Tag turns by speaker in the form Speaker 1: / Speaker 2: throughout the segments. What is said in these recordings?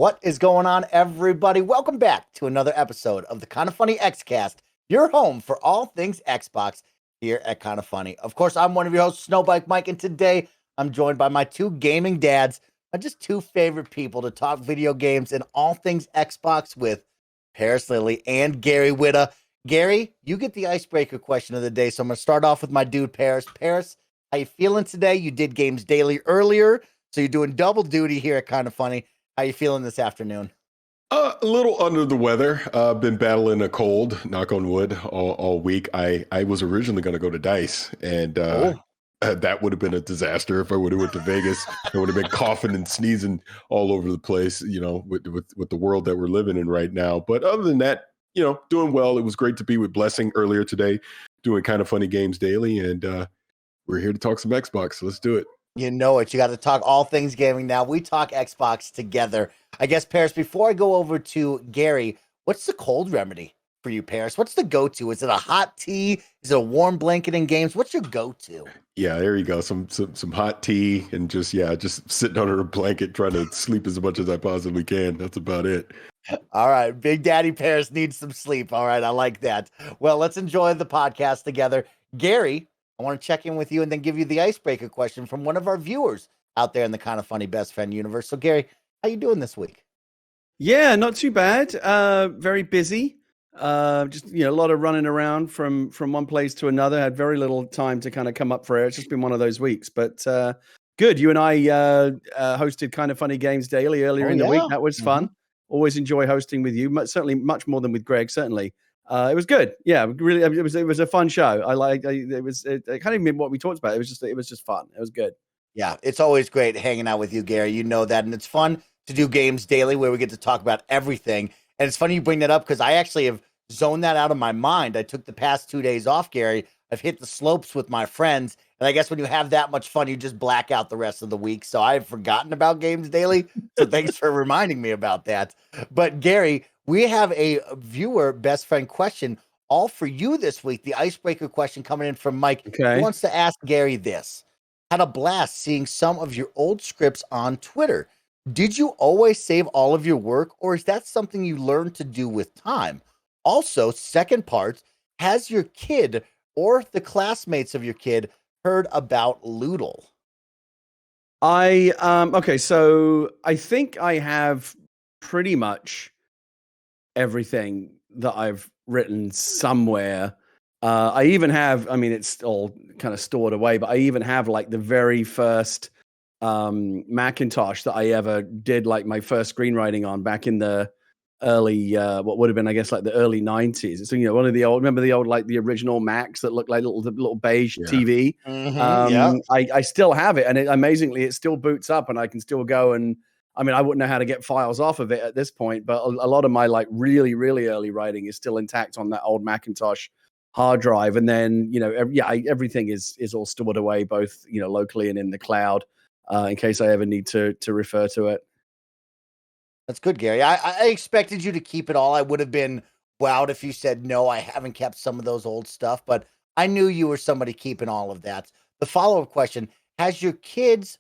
Speaker 1: What is going on, everybody? Welcome back to another episode of the KindaFunny Xcast, your home for all things Xbox here at KindaFunny. Of course, I'm one of your hosts, Snowbike Mike, and today I'm joined by my two gaming dads, my just two favorite people to talk video games and all things Xbox with, Parris Lilly and Gary Whitta. Gary, you get the icebreaker question of the day, so I'm going to start off with my dude, Parris. Parris, how you feeling today? You did Games Daily earlier, so you're doing double duty here at KindaFunny. How you feeling this afternoon?
Speaker 2: A little under the weather. Been battling a cold, knock on wood, all week. I was originally going to go to Dice, and that would have been a disaster if I would have went to Vegas. I would have been coughing and sneezing all over the place, you know, with the world that we're living in right now. But other than that, you know, doing well. It was great to be with Blessing earlier today, doing KindaFunny Games Daily, and we're here to talk some Xbox. So let's do it.
Speaker 1: You know it. You got to talk all things gaming now. We talk Xbox together. I guess, Parris, before I go over to Gary, what's the cold remedy for you, Parris? What's the go-to? Is it a hot tea? Is it a warm blanket in games? What's your go-to?
Speaker 2: Yeah, there you go. Some hot tea and just sitting under a blanket trying to sleep as much as I possibly can. That's about it.
Speaker 1: All right. Big Daddy Parris needs some sleep. All right. I like that. Well, let's enjoy the podcast together. Gary, I want to check in with you and then give you the icebreaker question from one of our viewers out there in the KindaFunny Best Friend universe. So, Gary, how you doing this week?
Speaker 3: Yeah, not too bad. Very busy. Just a lot of running around from one place to another. Had very little time to kind of come up for air. It's just been one of those weeks, but good. You and I hosted KindaFunny Games Daily earlier in the week. That was fun. Always enjoy hosting with you. Certainly much more than with Greg. Certainly. It was good. Yeah, really. It was a fun show. I kind of mean what we talked about. It was just fun. It was good.
Speaker 1: Yeah, it's always great hanging out with you, Gary. You know that, and it's fun to do Games Daily where we get to talk about everything. And it's funny you bring that up because I actually have zoned that out of my mind. I took the past 2 days off, Gary. I've hit the slopes with my friends, and I guess when you have that much fun, you just black out the rest of the week. So I've forgotten about Games Daily. So thanks for reminding me about that. But Gary, we have a viewer best friend question all for you this week. The icebreaker question coming in from Mike.
Speaker 3: Okay.
Speaker 1: Who wants to ask Gary this? Had a blast seeing some of your old scripts on Twitter. Did you always save all of your work, or is that something you learned to do with time? Also, second part, has your kid or the classmates of your kid heard about Loodle?
Speaker 3: Okay, so I think I have pretty much everything that I've written somewhere. I even have, it's all kind of stored away, but I even have like the very first Macintosh that I ever did like my first screenwriting on back in the early, what would have been, I guess, like the early 90s. So, one of the old, remember the old, like the original Macs that looked like little beige TV? I still have it, and amazingly, it still boots up, and I can still go and, I wouldn't know how to get files off of it at this point, but a lot of my like really, really early writing is still intact on that old Macintosh hard drive. And then, everything is all stored away, both, locally and in the cloud, in case I ever need to refer to it.
Speaker 1: That's good, Gary. I expected you to keep it all. I would have been wowed if you said, no, I haven't kept some of those old stuff, but I knew you were somebody keeping all of that. The follow-up question, has your kids'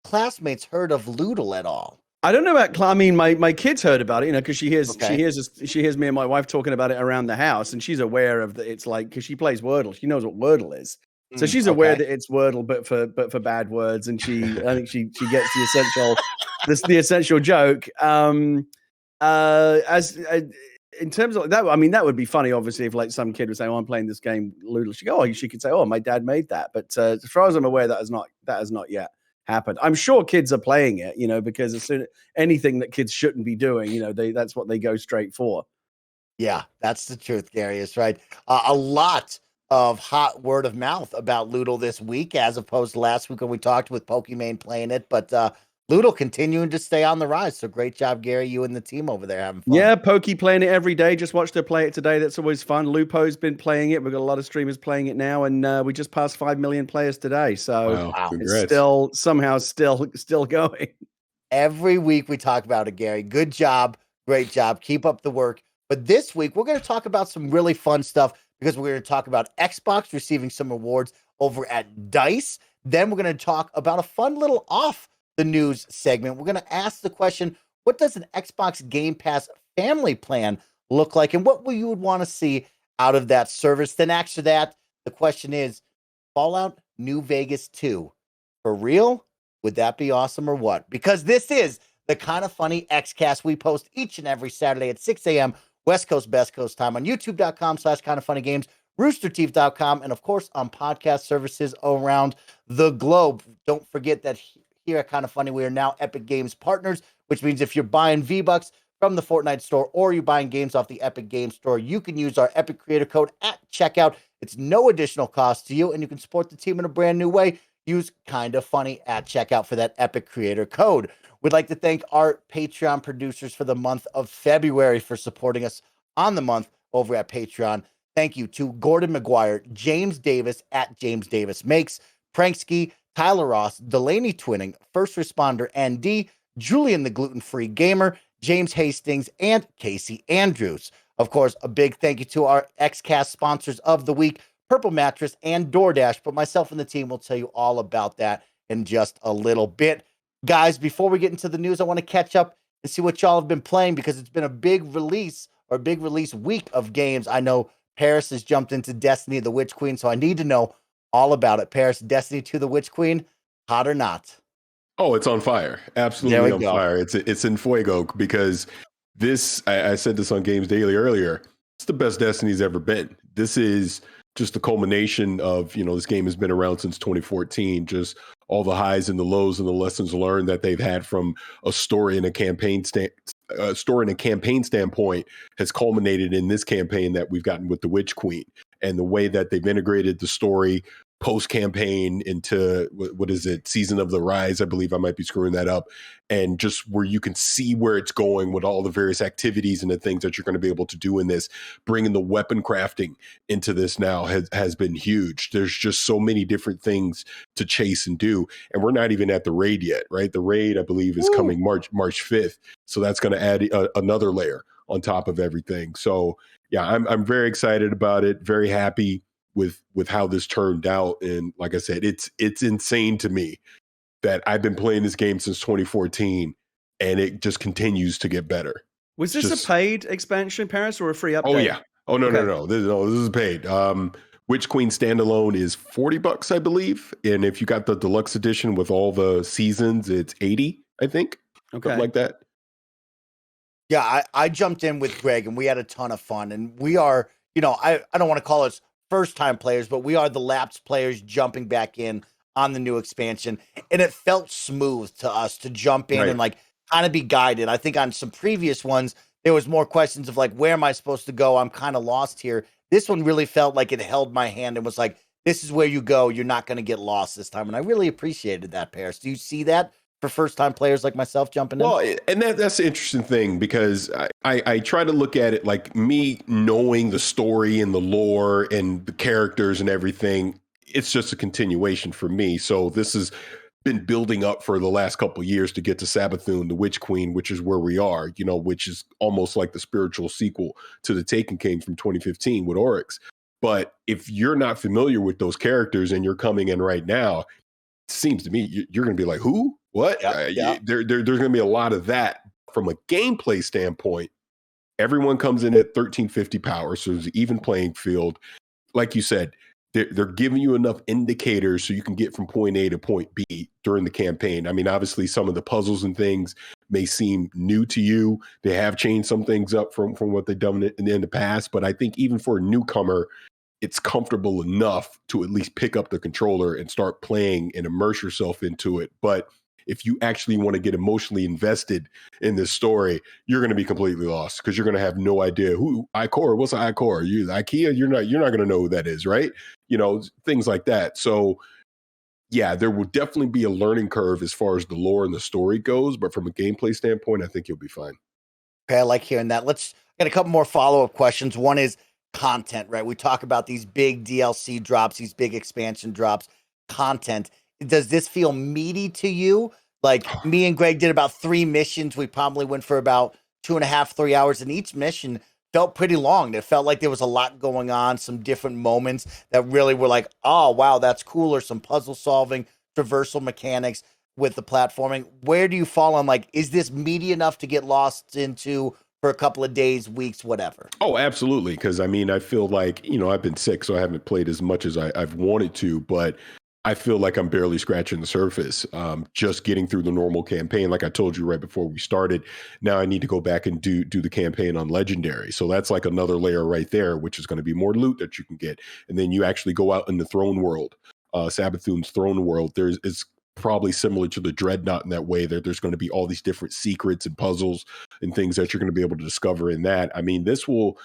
Speaker 1: classmates heard of Loodle at all?
Speaker 3: I don't know about, my kids heard about it, because she hears me and my wife talking about it around the house, and she's aware of that. It's like, because she plays Wordle, she knows what Wordle is. So she's aware that it's Wordle, but for bad words, and I think she gets the essential joke. In terms of that, that would be funny. Obviously, if like some kid would say, "Oh, I'm playing this game, Loodle," she could say, "Oh, my dad made that." But as far as I'm aware, that has not yet happened. I'm sure kids are playing it, because as soon anything that kids shouldn't be doing, that's what they go straight for.
Speaker 1: Yeah, that's the truth, Gary. Is right. A lot of hot word of mouth about Loodle this week, as opposed to last week when we talked with Pokimane playing it. But Loodle continuing to stay on the rise. So great job, Gary, you and the team over there having fun.
Speaker 3: Yeah, Pokey playing it every day. Just watched her play it today. That's always fun. Lupo's been playing it. We've got a lot of streamers playing it now, and we just passed 5 million players today. So it's still somehow still going.
Speaker 1: Every week we talk about it, Gary. Good job. Great job. Keep up the work. But this week we're going to talk about some really fun stuff, because we're going to talk about Xbox receiving some awards over at DICE. Then we're going to talk about a fun little off the news segment. We're going to ask the question, what does an Xbox Game Pass family plan look like, and what will you would want to see out of that service? Then after that, the question is, Fallout New Vegas 2, for real? Would that be awesome or what? Because this is the Kind of Funny Xcast. We post each and every Saturday at 6 a.m. West Coast, Best Coast time on youtube.com/kindoffunnygames, roosterteeth.com, and of course on podcast services around the globe. Don't forget that here at Kind of Funny, we are now Epic Games partners, which means if you're buying V-Bucks from the Fortnite store or you're buying games off the Epic Games store, you can use our Epic Creator Code at checkout. It's no additional cost to you, and you can support the team in a brand new way. Use Kinda Funny at checkout for that Epic Creator Code. We'd like to thank our Patreon producers for the month of February for supporting us on the month over at Patreon. Thank you to Gordon McGuire, James Davis at James Davis Makes, Pranksky, Tyler Ross, Delaney Twinning, First Responder ND, Julian the Gluten-Free Gamer, James Hastings, and Casey Andrews. Of course, a big thank you to our Xcast sponsors of the week, Purple Mattress and DoorDash, but myself and the team will tell you all about that in just a little bit. Guys, before we get into the news, I want to catch up and see what y'all have been playing, because it's been a big release week of games. I know Parris has jumped into Destiny the Witch Queen, so I need to know all about it. Parris, Destiny 2 the Witch Queen, hot or not?
Speaker 2: Oh, it's on fire. Absolutely on fire. It's in fuego, because this, I said this on Games Daily earlier, it's the best Destiny's ever been. This is just the culmination of, this game has been around since 2014, just all the highs and the lows and the lessons learned that they've had from a story and a campaign standpoint has culminated in this campaign that we've gotten with the Witch Queen, and the way that they've integrated the story post-campaign into, what is it, Season of the Rise, I believe. I might be screwing that up. And just where you can see where it's going with all the various activities and the things that you're going to be able to do in this. Bringing the weapon crafting into this now has been huge. There's just so many different things to chase and do. And we're not even at the raid yet, right? The raid, I believe, is coming March 5th. So that's going to add another layer on top of everything. So yeah, I'm very excited about it. Very happy with how this turned out. And like I said, it's insane to me that I've been playing this game since 2014 and it just continues to get better.
Speaker 3: Was this a paid expansion, Parris, or a free update?
Speaker 2: Oh yeah. Oh no, no. This is paid. Witch Queen standalone is $40, I believe. And if you got the deluxe edition with all the seasons, it's $80, I think. Okay. Something like that.
Speaker 1: Yeah, I jumped in with Greg and we had a ton of fun. And we are, I don't want to call us first-time players, but we are the lapsed players jumping back in on the new expansion. And it felt smooth to us to jump in and kind of be guided. I think on some previous ones, there was more questions of where am I supposed to go? I'm kind of lost here. This one really felt like it held my hand and was like, this is where you go. You're not going to get lost this time. And I really appreciated that, Parris. Do you see that for first-time players like myself jumping in?
Speaker 2: Well, and that's the interesting thing, because I try to look at it like me knowing the story and the lore and the characters and everything. It's just a continuation for me. So this has been building up for the last couple of years to get to Sabathun, the Witch Queen, which is where we are, which is almost like the spiritual sequel to the Taken King from 2015 with Oryx. But if you're not familiar with those characters and you're coming in right now, it seems to me you're going to be like, who? What? Yeah. There's going to be a lot of that. From a gameplay standpoint, everyone comes in at 1350 power, so there's an even playing field. Like you said, they're giving you enough indicators so you can get from point A to point B during the campaign. I mean, obviously, some of the puzzles and things may seem new to you. They have changed some things up from what they've done in the past, but I think even for a newcomer, it's comfortable enough to at least pick up the controller and start playing and immerse yourself into it. But if you actually want to get emotionally invested in this story, you're going to be completely lost, because you're going to have no idea who Ikora. What's an Ikora? You IKEA? You're not going to know who that is, right? Things like that. So yeah, there will definitely be a learning curve as far as the lore and the story goes, but from a gameplay standpoint, I think you'll be fine.
Speaker 1: Okay, I like hearing that. Let's get a couple more follow-up questions. One is content, right? We talk about these big DLC drops, these big expansion drops, content. Does this feel meaty to you? Like me and Greg did about 3 missions. We probably went for about 2.5, 3 hours, and each mission felt pretty long. It felt like there was a lot going on, some different moments that really were like, oh, wow, that's cool, or some puzzle solving, traversal mechanics. with the platforming. Where do you fall on, like, is this meaty enough to get lost into for a couple of days, weeks, whatever?
Speaker 2: Oh, absolutely. Because I mean, I feel like, I've been sick, so I haven't played as much as I've wanted to, but I feel like I'm barely scratching the surface. Just getting through the normal campaign, like I told you right before we started. Now I need to go back and do the campaign on Legendary. So that's like another layer right there, which is going to be more loot that you can get. And then you actually go out in the Throne World, Sabathun's Throne World. It's probably similar to the Dreadnought in that way. There's going to be all these different secrets and puzzles and things that you're going to be able to discover in that. I mean, this will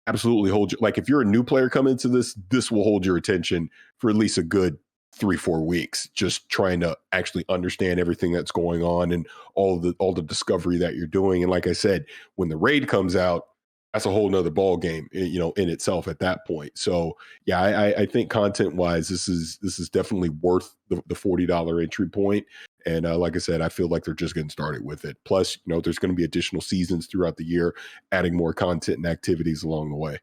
Speaker 2: absolutely hold you. Like if you're a new player coming into this will hold your attention for at least a good 3-4 weeks, just trying to actually understand everything that's going on and all the discovery that you're doing. And like I said, when the raid comes out, that's a whole nother ball game, in itself at that point. So yeah, I think content wise, this is definitely worth the $40 entry point. And like I said, I feel like they're just getting started with it. Plus, there's going to be additional seasons throughout the year, adding more content and activities along the way.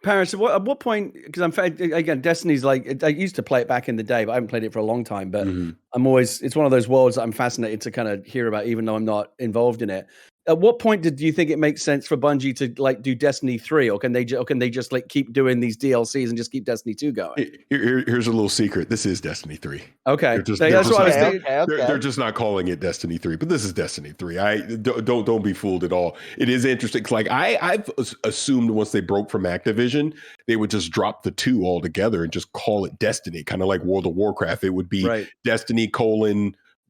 Speaker 3: Parris, at what point? Because again, Destiny's like I used to play it back in the day, but I haven't played it for a long time. But it's one of those worlds that I'm fascinated to kind of hear about, even though I'm not involved in it. At what point do you think it makes sense for Bungie to like do Destiny 3, or can they just like keep doing these DLCs and just keep Destiny 2 going?
Speaker 2: Here's a little secret. This is Destiny 3.
Speaker 3: Okay,
Speaker 2: that's what I was thinking. They're just not calling it Destiny 3, but this is Destiny 3. I don't be fooled at all. It is interesting. Like I've assumed once they broke from Activision, they would just drop the 2 altogether and just call it Destiny, kind of like World of Warcraft. It would be Destiny :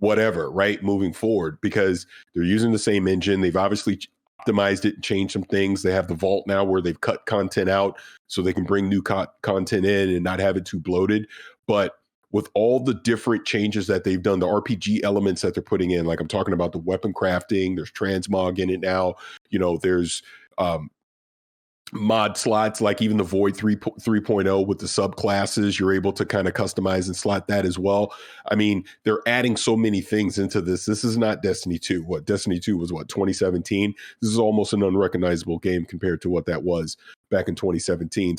Speaker 2: whatever, right? Moving forward, because they're using the same engine. They've obviously optimized it and changed some things. They have the vault now where they've cut content out so they can bring new content in and not have it too bloated. But with all the different changes that they've done, the RPG elements that they're putting in, like I'm talking about the weapon crafting, there's transmog in it now. There's mod slots, like even the Void 3.0 with the subclasses, you're able to kind of customize and slot that as well. I mean, they're adding so many things into this. This is not Destiny 2. What Destiny 2 was, 2017? This is almost an unrecognizable game compared to what that was back in 2017.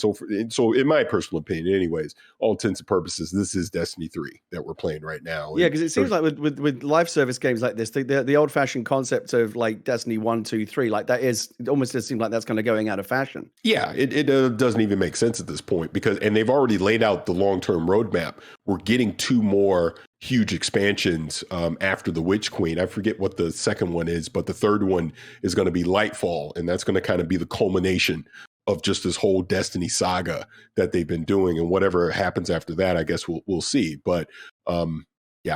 Speaker 2: So in my personal opinion, anyways, all intents and purposes, this is Destiny 3 that we're playing right now.
Speaker 3: Yeah, because it seems like with live service games like this, the old fashioned concept of like Destiny 1, 2, 3, like that it almost does seem like that's kind of going out of fashion.
Speaker 2: Yeah, it doesn't even make sense at this point and they've already laid out the long-term roadmap. We're getting 2 more huge expansions after the Witch Queen. I forget what the second one is, but the third one is going to be Lightfall, and that's going to kind of be the culmination of just this whole Destiny saga that they've been doing, and whatever happens after that, I guess we'll see. But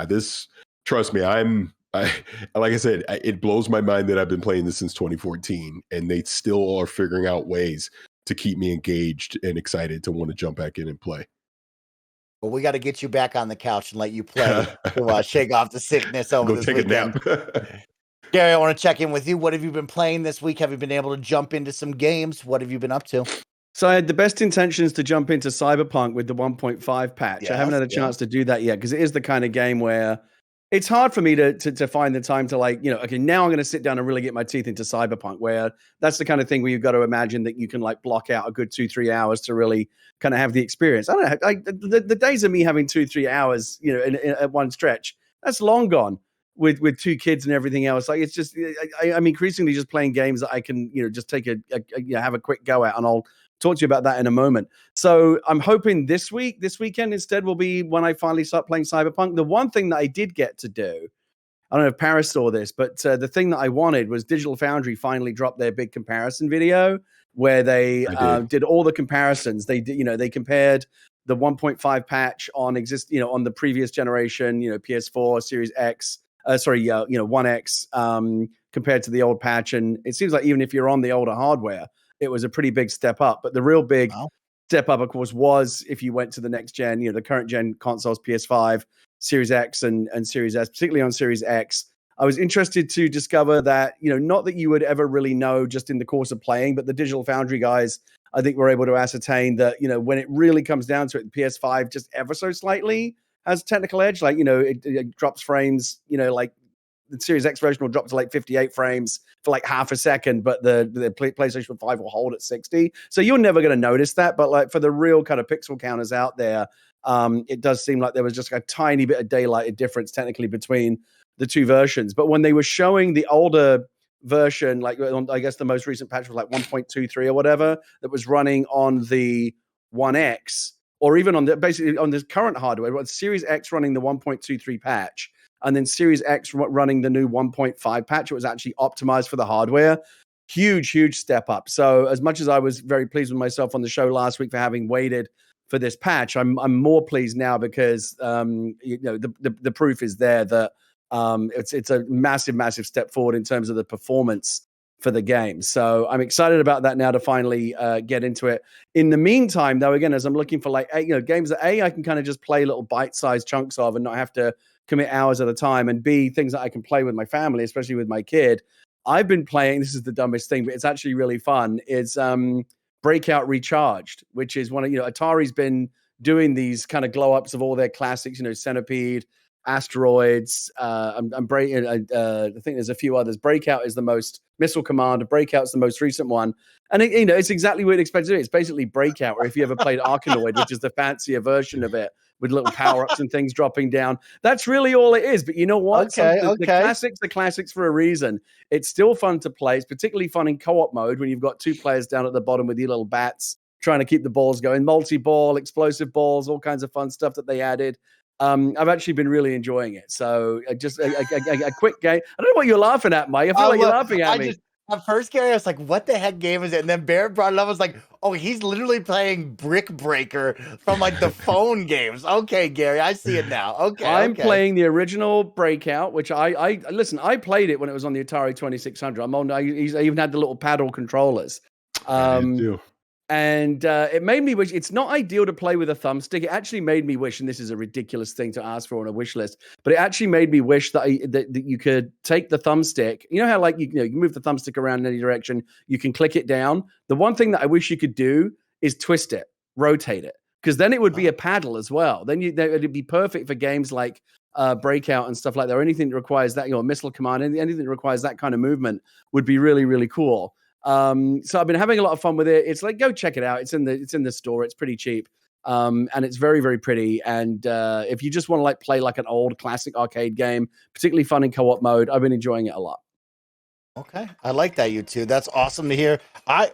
Speaker 2: this, trust me, like I said, it blows my mind that I've been playing this since 2014, and they still are figuring out ways to keep me engaged and excited to want to jump back in and play.
Speaker 1: Well, we got to get you back on the couch and let you play to shake off the sickness over this weekend.
Speaker 2: Go take a nap.
Speaker 1: Gary, I want to check in with you. What have you been playing this week? Have you been able to jump into some games? What have you been up to?
Speaker 3: So I had the best intentions to jump into Cyberpunk with the 1.5 patch. I haven't had a chance to do that yet because it is the kind of game where it's hard for me to find the time to okay, now I'm going to sit down and really get my teeth into Cyberpunk, where that's the kind of thing where you've got to imagine that you can block out a good 2-3 hours to really kind of have the experience. I don't know. The days of me having 2-3 hours, at one stretch, that's long gone. With 2 kids and everything else, it's just I'm increasingly just playing games that I can just take have a quick go at, and I'll talk to you about that in a moment. So I'm hoping this weekend instead will be when I finally start playing Cyberpunk. The one thing that I did get to do, I don't know if Parris saw this, but the thing that I wanted was Digital Foundry finally dropped their big comparison video where they did all the comparisons. They did, they compared the 1.5 patch on on the previous generation, PS4, Series X. 1X compared to the old patch. And it seems like even if you're on the older hardware, it was a pretty big step up. But the real big step up, of course, was if you went to the next gen, the current gen consoles, PS5, Series X and Series S, particularly on Series X. I was interested to discover that, not that you would ever really know just in the course of playing, but the Digital Foundry guys, I think, were able to ascertain that, when it really comes down to it, the PS5 just ever so slightly has technical edge, it drops frames, the Series X version will drop to 58 frames for half a second, but the PlayStation 5 will hold at 60. So you're never going to notice that. But for the real kind of pixel counters out there, it does seem like there was just a tiny bit of daylighted difference technically between the two versions. But when they were showing the older version, like I guess the most recent patch was like 1.23 or whatever, that was running on the One X, or even on basically on the current hardware, Series X running the 1.23 patch, and then Series X running the new 1.5 patch. It was actually optimized for the hardware. Huge step up. So as much as I was very pleased with myself on the show last week for having waited for this patch, I'm more pleased now because the proof is there that it's a massive step forward in terms of the performance for the game. So I'm excited about that now to finally get into it. In the meantime, though, again, as I'm looking for games that I can kind of just play little bite-sized chunks of and not have to commit hours at a time, and B, things that I can play with my family, especially with my kid. I've been playing, this is the dumbest thing, but it's actually really fun, is Breakout Recharged, which is one of, Atari's been doing these kind of glow-ups of all their classics, Centipede, Asteroids. I think there's a few others. Breakout is the most, Missile Command, Breakout's the most recent one. And it's exactly what you'd expect to do. It's basically Breakout, or if you ever played Arkanoid, which is the fancier version of it, with little power-ups and things dropping down. That's really all it is. But you know what? The classics for a reason. It's still fun to play. It's particularly fun in co-op mode when you've got two players down at the bottom with your little bats trying to keep the balls going. Multi-ball, explosive balls, all kinds of fun stuff that they added. I've actually been really enjoying it. So just a quick game. I don't know what you're laughing at, Mike. I feel like you're laughing at me.
Speaker 1: At first, Gary, I was like, what the heck game is it? And then Barrett brought it up. I was like, oh, he's literally playing Brick Breaker from like the phone games. Okay, Gary, I see it now. Okay.
Speaker 3: I'm playing the original Breakout, which I listen, I played it when it was on the Atari 2600. I even had the little paddle controllers. And it made me wish. It's not ideal to play with a thumbstick. It actually made me wish, and this is a ridiculous thing to ask for on a wish list, but it actually made me wish that that you could take the thumbstick. You know how you can move the thumbstick around in any direction. You can click it down. The one thing that I wish you could do is twist it, rotate it, because then it would be a paddle as well. Then it'd be perfect for games like Breakout and stuff like that, or anything that requires that, Missile Command, anything that requires that kind of movement would be really, really cool. So I've been having a lot of fun with it. It's like, go check it out. It's in the store. It's pretty cheap. And it's very, very pretty. And if you just want to play like an old classic arcade game, particularly fun in co-op mode, I've been enjoying it a lot.
Speaker 1: Okay. I like that, you two. That's awesome to hear. I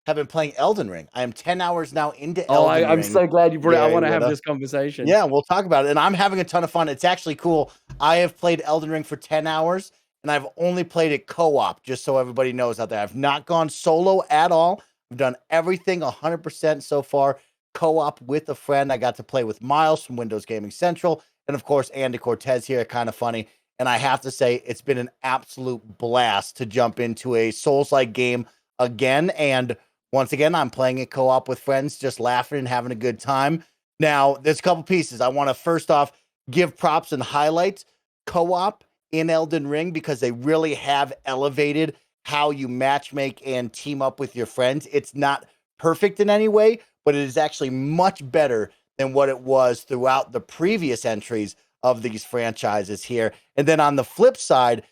Speaker 1: have been playing Elden Ring. I am 10 hours now into Elden Ring.
Speaker 3: I'm so glad you brought it. I want to have this conversation.
Speaker 1: Yeah, we'll talk about it. And I'm having a ton of fun. It's actually cool. I have played Elden Ring for 10 hours. And I've only played it co-op, just so everybody knows out there. I've not gone solo at all. I've done everything 100% so far co-op with a friend. I got to play with Miles from Windows Gaming Central, and of course, Andy Cortez here at KindaFunny. And I have to say, it's been an absolute blast to jump into a Souls-like game again. And once again, I'm playing it co-op with friends, just laughing and having a good time. Now, there's a couple pieces. I want to first off give props and highlight co-op in Elden Ring, because they really have elevated how you matchmake and team up with your friends. It's not perfect in any way, but it is actually much better than what it was throughout the previous entries of these franchises here. And then on the flip side,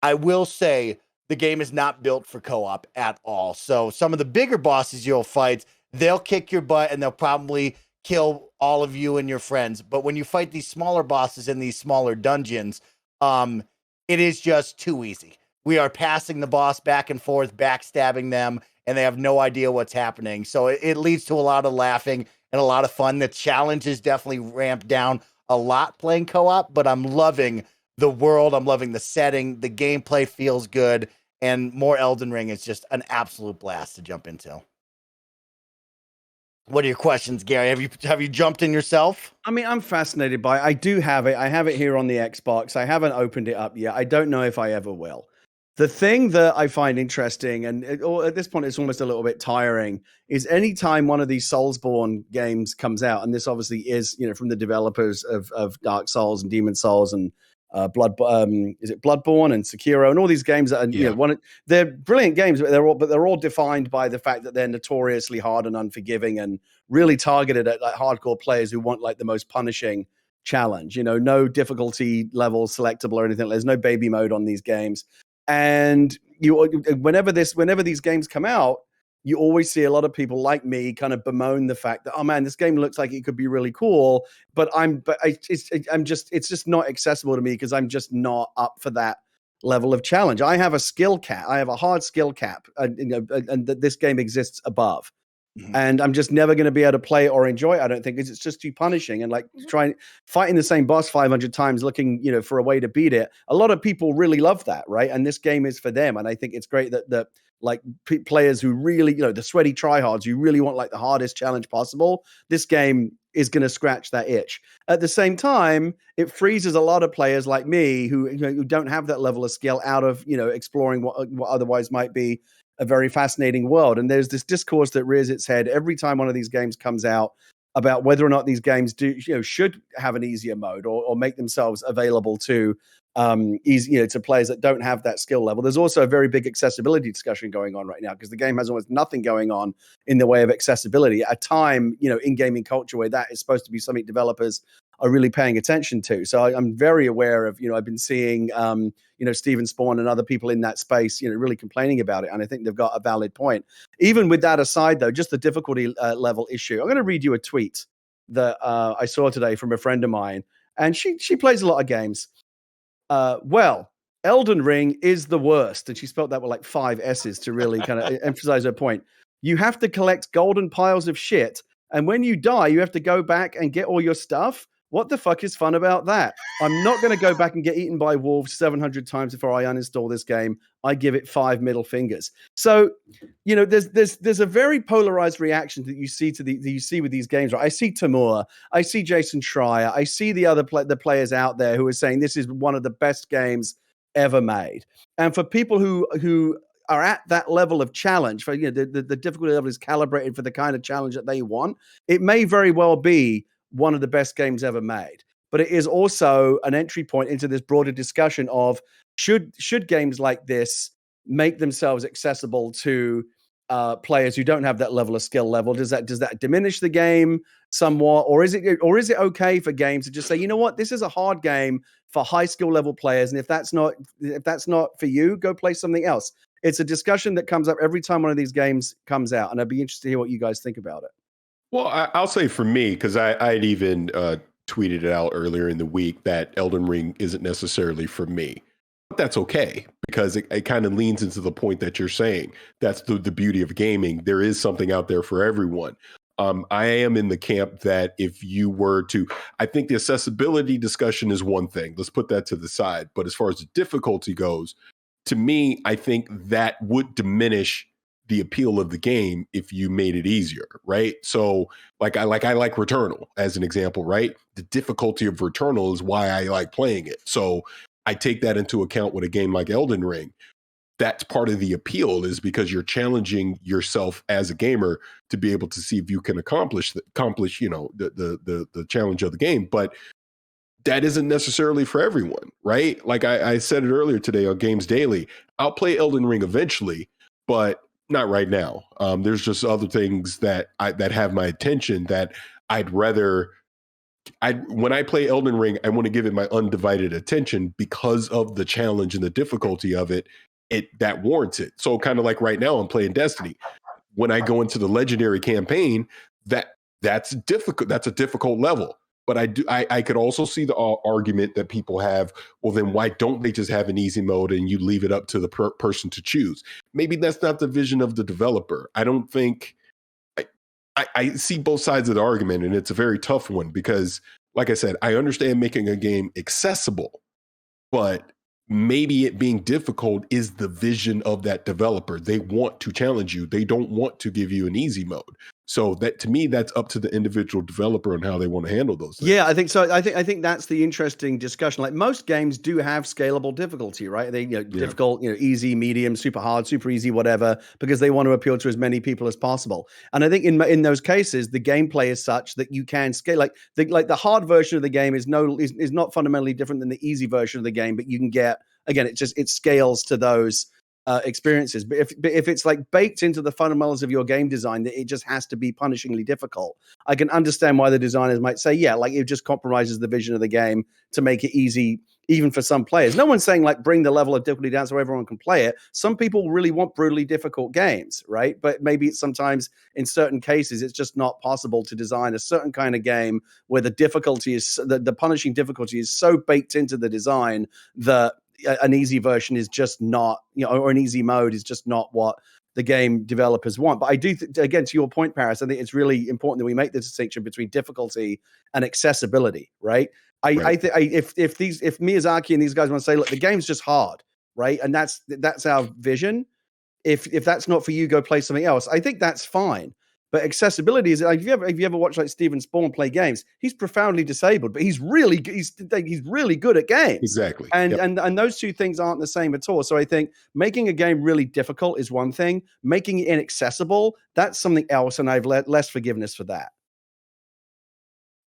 Speaker 1: I will say the game is not built for co-op at all. So some of the bigger bosses you'll fight, they'll kick your butt and they'll probably kill all of you and your friends. But when you fight these smaller bosses in these smaller dungeons, it is just too easy. We are passing the boss back and forth, backstabbing them, and they have no idea what's happening. So it leads to a lot of laughing and a lot of fun. The challenge is definitely ramped down a lot playing co-op, but I'm loving the world. I'm loving the setting. The gameplay feels good, and more Elden Ring is just an absolute blast to jump into. What are your questions, Gary? Have you jumped in yourself?
Speaker 3: I mean, I'm fascinated by it. I do have it. I have it here on the Xbox. I haven't opened it up yet. I don't know if I ever will. The thing that I find interesting, and at this point it's almost a little bit tiring, is anytime one of these Soulsborne games comes out, and this obviously is, from the developers of Dark Souls and Demon Souls and is it Bloodborne and Sekiro and all these games that are, they're brilliant games, but they're all defined by the fact that they're notoriously hard and unforgiving and really targeted at hardcore players who want the most punishing challenge. No difficulty level selectable or anything. There's no baby mode on these games, and whenever these games come out, you always see a lot of people like me kind of bemoan the fact that, oh man, this game looks like it could be really cool, but it's just not accessible to me because I'm just not up for that level of challenge. I have a skill cap. I have a hard skill cap, and that this game exists above.
Speaker 1: Mhm.
Speaker 3: And I'm just never going to be able to play it or enjoy it. I don't think, because it's just too punishing. And like fighting the same boss 500 times, looking, for a way to beat it. A lot of people really love that, right? And this game is for them. And I think it's great that like players who really, the sweaty tryhards, you really want like the hardest challenge possible. This game is going to scratch that itch. At the same time, it freezes a lot of players like me who don't have that level of skill out of, exploring what otherwise might be a very fascinating world. And there's this discourse that rears its head every time one of these games comes out about whether or not these games should have an easier mode or make themselves available to to players that don't have that skill level. There's also a very big accessibility discussion going on right now because the game has almost nothing going on in the way of accessibility at a time, in gaming culture where that is supposed to be something developers are really paying attention to. So I'm very aware of, I've been seeing, Steven Spawn and other people in that space, really complaining about it. And I think they've got a valid point. Even with that aside, though, just the difficulty level issue. I'm going to read you a tweet that I saw today from a friend of mine. And she plays a lot of games. Elden Ring is the worst. And she spelled that with like 5 S's to really kind of emphasize her point. You have to collect golden piles of shit. And when you die, you have to go back and get all your stuff. What the fuck is fun about that? I'm not going to go back and get eaten by wolves 700 times before I uninstall this game. I give it 5 middle fingers. So, there's a very polarized reaction that you see with these games. Right? I see Tamura, I see Jason Schreier, I see the other the players out there who are saying this is one of the best games ever made. And for people who are at that level of challenge, for the difficulty level is calibrated for the kind of challenge that they want, it may very well be one of the best games ever made. But it is also an entry point into this broader discussion of should games like this make themselves accessible to players who don't have that level of skill level? Does that diminish the game somewhat, or is it okay for games to just say, you know what, this is a hard game for high skill level players, and if that's not for you, go play something else? It's a discussion that comes up every time one of these games comes out, and I'd be interested to hear what you guys think about it.
Speaker 2: Well, I'll say for me, because I'd even tweeted it out earlier in the week that Elden Ring isn't necessarily for me. But that's okay, because it kind of leans into the point that you're saying. That's the beauty of gaming. There is something out there for everyone. I am in the camp that if you were to, I think the accessibility discussion is one thing. Let's put that to the side. But as far as the difficulty goes, to me, I think that would diminish the appeal of the game if you made it easier, right? So like I like Returnal as an example, right? The difficulty of Returnal is why I like playing it. So I take that into account with a game like Elden Ring. That's part of the appeal, is because you're challenging yourself as a gamer to be able to see if you can accomplish the challenge of the game. But that isn't necessarily for everyone, right? Like I said it earlier today on Games Daily, I'll play Elden Ring eventually, but not right now. There's just other things that have my attention that when I play Elden Ring, I want to give it my undivided attention because of the challenge and the difficulty of it. That warrants it. So kind of like right now, I'm playing Destiny. When I go into the legendary campaign, that's difficult. That's a difficult level. But I could also see the argument that people have, well, then why don't they just have an easy mode and you leave it up to the person to choose? Maybe that's not the vision of the developer. I don't think, I see both sides of the argument, and it's a very tough one because, like I said, I understand making a game accessible, but maybe it being difficult is the vision of that developer. They want to challenge you. They don't want to give you an easy mode. So that, to me, that's up to the individual developer and how they want to handle those things.
Speaker 3: Yeah, I think so. I think that's the interesting discussion. Like most games do have scalable difficulty, right? They difficult, easy, medium, super hard, super easy, whatever, because they want to appeal to as many people as possible. And I think in those cases, the gameplay is such that you can scale. Like the hard version of the game is not fundamentally different than the easy version of the game, but you can get, again, it scales to those experiences. But if it's like baked into the fundamentals of your game design that it just has to be punishingly difficult, I can understand why the designers might say, yeah, like it just compromises the vision of the game to make it easy even for some players. No one's saying like bring the level of difficulty down so everyone can play it. Some people really want brutally difficult games, right? But maybe sometimes in certain cases it's just not possible to design a certain kind of game where the difficulty is the punishing difficulty is so baked into the design that an easy version is just not, or an easy mode is just not what the game developers want. But I do, again, to your point, Parris, I think it's really important that we make the distinction between difficulty and accessibility, right? If Miyazaki and these guys want to say, look, the game's just hard, right? And that's our vision. If that's not for you, go play something else. I think that's fine. But accessibility is like, if you ever watch like Steven Spawn play games, he's profoundly disabled, but he's really good at games.
Speaker 2: Exactly.
Speaker 3: And those two things aren't the same at all. So I think making a game really difficult is one thing. Making it inaccessible, that's something else, and I've less forgiveness for that.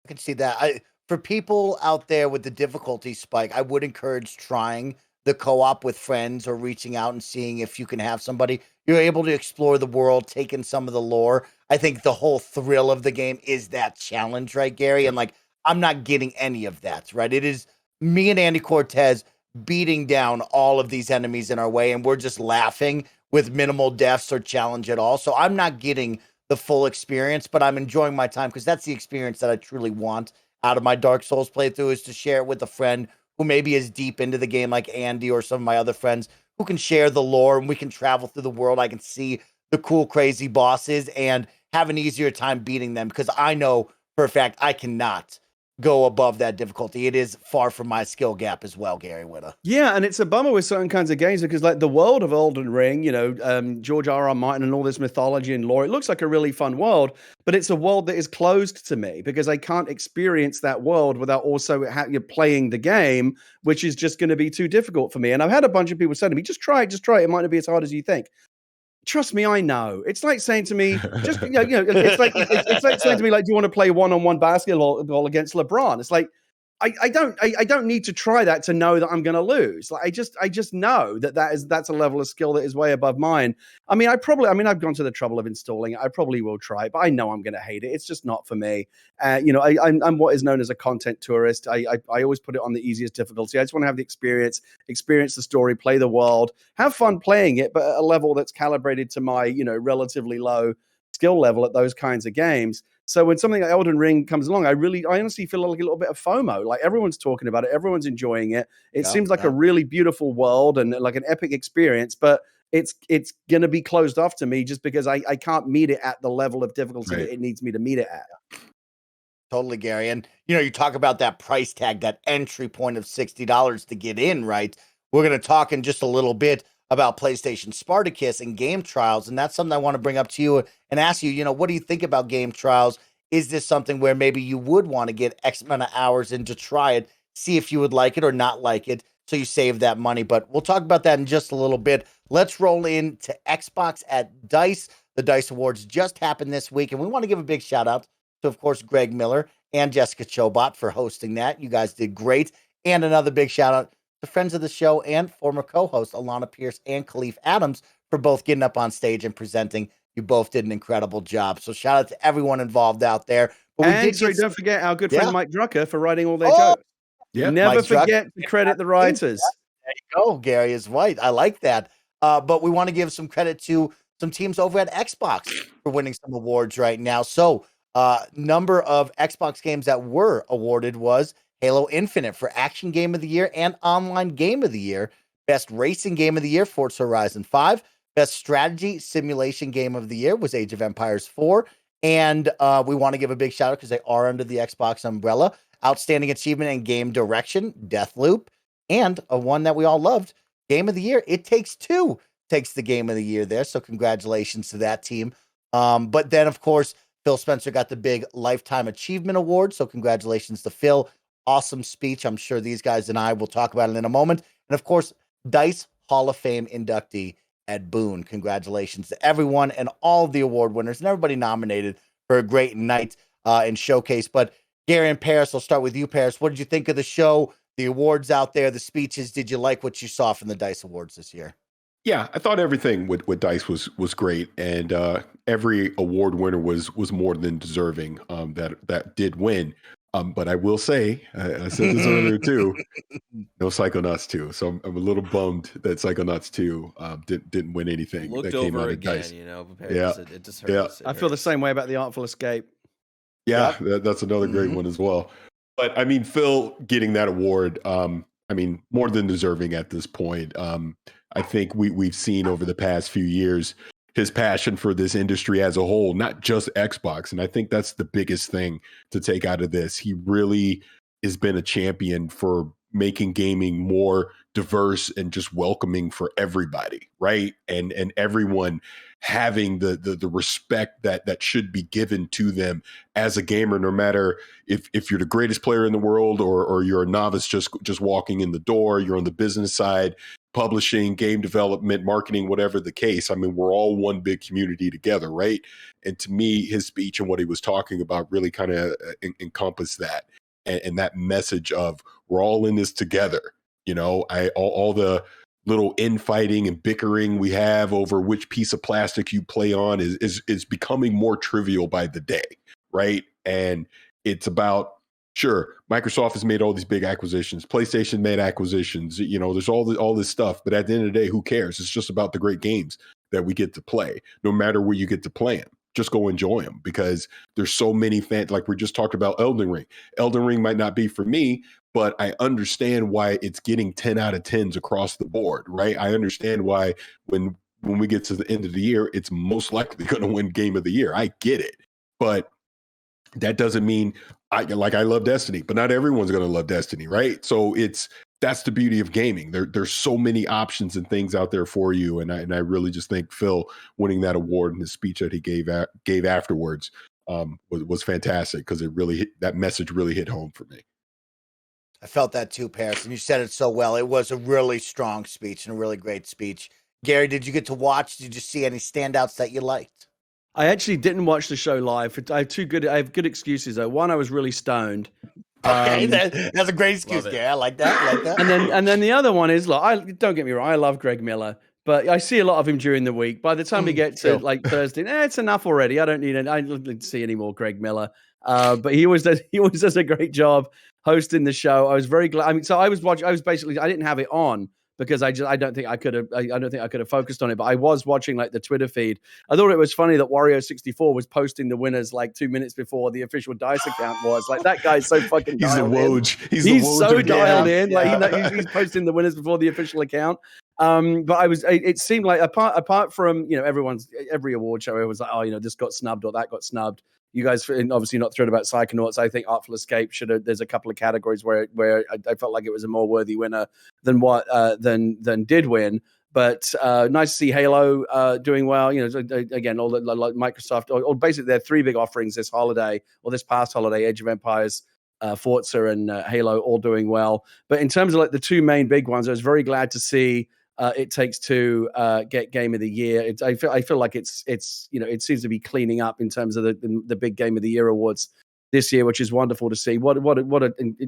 Speaker 1: I can see that. For people out there with the difficulty spike, I would encourage trying the co-op with friends or reaching out and seeing if you can have somebody. You're able to explore the world, take in some of the lore. I think the whole thrill of the game is that challenge, right, Gary? And like, I'm not getting any of that, right? It is me and Andy Cortez beating down all of these enemies in our way, and we're just laughing with minimal deaths or challenge at all. So I'm not getting the full experience, but I'm enjoying my time because that's the experience that I truly want out of my Dark Souls playthrough, is to share it with a friend who maybe is deep into the game like Andy or some of my other friends who can share the lore, and we can travel through the world. I can see the cool, crazy bosses and have an easier time beating them because I know for a fact I cannot go above that difficulty. It is far from my skill gap as well, Gary Witta.
Speaker 3: Yeah, and it's a bummer with certain kinds of games because, like, the world of Elden Ring, George R.R. Martin and all this mythology and lore, it looks like a really fun world, but it's a world that is closed to me because I can't experience that world without also playing the game, which is just going to be too difficult for me. And I've had a bunch of people say to me, just try it. It might not be as hard as you think. Trust me, I know. It's like saying to me, it's like saying to me, like, do you want to play one-on-one basketball against LeBron? It's like, I don't need to try that to know that I'm going to lose. Like, I just know that's a level of skill that is way above mine. I mean, I've gone to the trouble of installing it. I probably will try it, but I know I'm going to hate it. It's just not for me. I'm what is known as a content tourist. I always put it on the easiest difficulty. I just want to have the experience the story, play the world, have fun playing it, but at a level that's calibrated to my, relatively low skill level at those kinds of games. So when something like Elden Ring comes along, I honestly feel like a little bit of FOMO. Like, everyone's talking about it, everyone's enjoying it. It seems like a really beautiful world and like an epic experience, but it's going to be closed off to me just because I can't meet it at the level of difficulty that it needs me to meet it at.
Speaker 1: Totally, Gary. And, you talk about that price tag, that entry point of $60 to get in, right? We're going to talk in just a little bit about PlayStation Spartacus and game trials. And that's something I want to bring up to you and ask you, what do you think about game trials? Is this something where maybe you would want to get X amount of hours in to try it, see if you would like it or not like it, so you save that money? But we'll talk about that in just a little bit. Let's roll into Xbox at DICE. The DICE Awards just happened this week, and we want to give a big shout out to, of course, Greg Miller and Jessica Chobot for hosting that. You guys did great. And another big shout out to friends of the show and former co-host Alana Pierce and Khalif Adams for both getting up on stage and presenting. You both did an incredible job. So shout out to everyone involved out there.
Speaker 3: But don't forget our good friend Mike Drucker for writing all their jokes.
Speaker 2: Yeah,
Speaker 3: never forget to credit the writers.
Speaker 1: There you go. Gary is right. I like that. But we want to give some credit to some teams over at Xbox for winning some awards right now. So number of Xbox games that were awarded was Halo Infinite for Action Game of the Year and Online Game of the Year. Best Racing Game of the Year, Forza Horizon 5. Best Strategy Simulation Game of the Year was Age of Empires 4. And we want to give a big shout out because they are under the Xbox umbrella. Outstanding Achievement in Game Direction, Deathloop. And a one that we all loved, Game of the Year, It Takes Two takes the Game of the Year there. So congratulations to that team. But then, of course, Phil Spencer got the big Lifetime Achievement Award. So congratulations to Phil. Awesome speech. I'm sure these guys and I will talk about it in a moment. And of course, DICE Hall of Fame inductee Ed Boon. Congratulations to everyone and all of the award winners and everybody nominated for a great night and showcase. But Gary and Parris, I'll start with you, Parris. What did you think of the show, the awards out there, the speeches? Did you like what you saw from the DICE Awards this year?
Speaker 2: Yeah, I thought everything with DICE was great, and every award winner was more than deserving that did win. But I will say, I said this earlier too. No Psychonauts 2, so I'm a little bummed that Psychonauts 2 didn't win anything.
Speaker 4: Looked
Speaker 2: that came
Speaker 4: over
Speaker 2: out of
Speaker 4: again,
Speaker 2: DICE.
Speaker 4: Parris, it just hurts.
Speaker 3: I feel the same way about the Artful Escape.
Speaker 2: Yeah, that's another great one as well. But I mean, Phil getting that award, I mean, more than deserving at this point. I think we've seen over the past few years his passion for this industry as a whole, not just Xbox. And I think that's the biggest thing to take out of this. He really has been a champion for making gaming more diverse and just welcoming for everybody, right? And everyone having the respect that should be given to them as a gamer, no matter if you're the greatest player in the world or you're a novice just walking in the door, you're on the business side, publishing, game development, marketing, whatever the case. I mean, we're all one big community together, right? And to me, his speech and what he was talking about really kind of encompassed that. And that message of we're all in this together. You know, all the little infighting and bickering we have over which piece of plastic you play on is becoming more trivial by the day, right? And it's about, sure, Microsoft has made all these big acquisitions, PlayStation made acquisitions, you know, there's all this stuff, but at the end of the day, who cares? It's just about the great games that we get to play, no matter where you get to play them. Just go enjoy them, because there's so many fans. Like we just talked about Elden Ring. Elden Ring might not be for me, but I understand why it's getting 10 out of 10s across the board, right? I understand why when we get to the end of the year, it's most likely going to win Game of the Year. I get it. But that doesn't mean I love Destiny, but not everyone's going to love Destiny, right? So that's the beauty of gaming. There's so many options and things out there for you. And I really just think Phil winning that award and his speech that he gave afterwards was fantastic, because that message really hit home for me.
Speaker 1: I felt that too, Parris, and you said it so well. It was a really strong speech and a really great speech. Gary, did you get to watch? Did you see any standouts that you liked?
Speaker 3: I actually didn't watch the show live. I have good excuses though. One, I was really stoned.
Speaker 1: Okay, that's a great excuse, Gary. I like that.
Speaker 3: And then the other one is, look, don't get me wrong, I love Greg Miller, but I see a lot of him during the week. By the time we get to like Thursday, it's enough already. I don't need to see any more Greg Miller. But he always does a great job hosting the show. I was very glad. I mean, so I didn't have it on because I don't think I could have focused on it, but I was watching like the Twitter feed. I thought it was funny that Wario64 was posting the winners like 2 minutes before the official DICE account was. Like, that guy's so fucking
Speaker 2: he's
Speaker 3: dialed
Speaker 2: the Woj.
Speaker 3: in.
Speaker 2: He's
Speaker 3: so dialed in.
Speaker 1: Yeah.
Speaker 3: Like he's posting the winners before the official account. But it seemed like apart from, you know, every award show, it was like, oh, you know, this got snubbed or that got snubbed. You guys obviously not thrilled about Psychonauts. I think Artful Escape there's a couple of categories where I felt like it was a more worthy winner than did win. But nice to see Halo doing well. You know, again, all the like Microsoft, or basically there are three big offerings this holiday, or this past holiday: Age of Empires, Forza, and Halo, all doing well. But in terms of like the two main big ones, I was very glad to see It Takes Two get Game of the Year. I feel like it's you know, it seems to be cleaning up in terms of the big Game of the Year awards this year, which is wonderful to see. What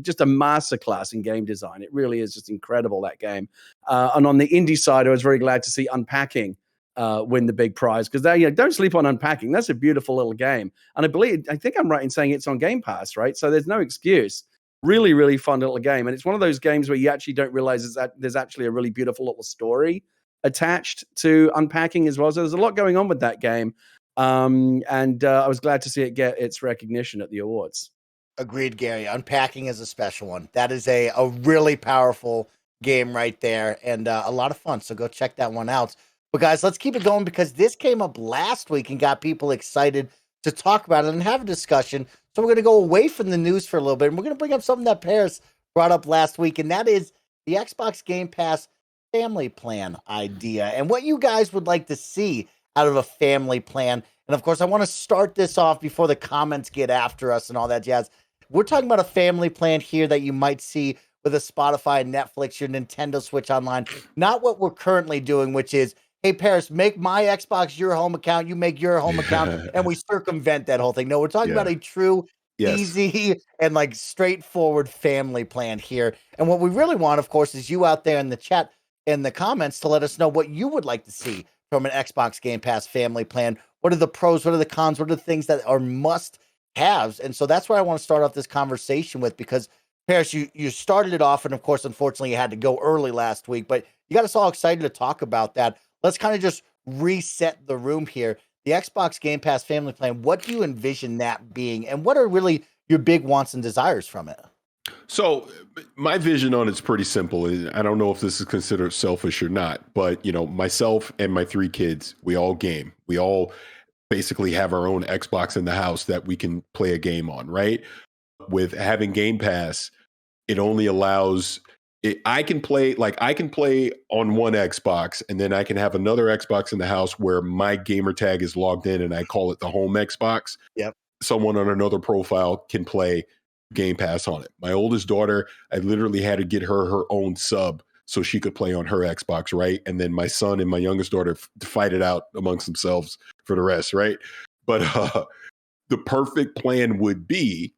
Speaker 3: just a masterclass in game design. It really is just incredible, that game. And on the indie side, I was very glad to see Unpacking win the big prize, because don't sleep on Unpacking. That's a beautiful little game, and I think I'm right in saying it's on Game Pass, right? So there's no excuse. Really, really fun little game. And it's one of those games where you actually don't realize that there's actually a really beautiful little story attached to Unpacking as well. So there's a lot going on with that game. And I was glad to see it get its recognition at the awards.
Speaker 1: Agreed, Gary. Unpacking is a special one. That is a really powerful game right there, and a lot of fun. So go check that one out. But guys, let's keep it going, because this came up last week and got people excited to talk about it and have a discussion. So we're going to go away from the news for a little bit, and we're going to bring up something that Parris brought up last week, and that is the Xbox Game Pass family plan idea and what you guys would like to see out of a family plan. And of course, I want to start this off before the comments get after us and all that jazz. We're talking about a family plan here that you might see with a Spotify, Netflix, your Nintendo Switch Online, not what we're currently doing, which is, hey, Parris, make my Xbox your home account, you make your home account, and we circumvent that whole thing. No, we're talking about a true, easy, and like straightforward family plan here. And what we really want, of course, is you out there in the chat, in the comments, to let us know what you would like to see from an Xbox Game Pass family plan. What are the pros? What are the cons? What are the things that are must halves. And so that's where I want to start off this conversation with, because Parris, you started it off, and of course, unfortunately, you had to go early last week, but you got us all excited to talk about that. Let's kind of just reset the room here. The Xbox Game Pass family plan, what do you envision that being, and what are really your big wants and desires from it?
Speaker 2: So my vision on it's pretty simple. I don't know if this is considered selfish or not, but myself and my 3 kids, we all game. We all basically have our own Xbox in the house that we can play a game on, right? With having Game Pass, it only allows I can play on one Xbox, and then I can have another Xbox in the house where my gamer tag is logged in, and I call it the home Xbox.
Speaker 1: Yep.
Speaker 2: Someone on another profile can play Game Pass on it. My oldest daughter, I literally had to get her own sub so she could play on her Xbox, right? And then my son and my youngest daughter fight it out amongst themselves for the rest, right? But the perfect plan would be,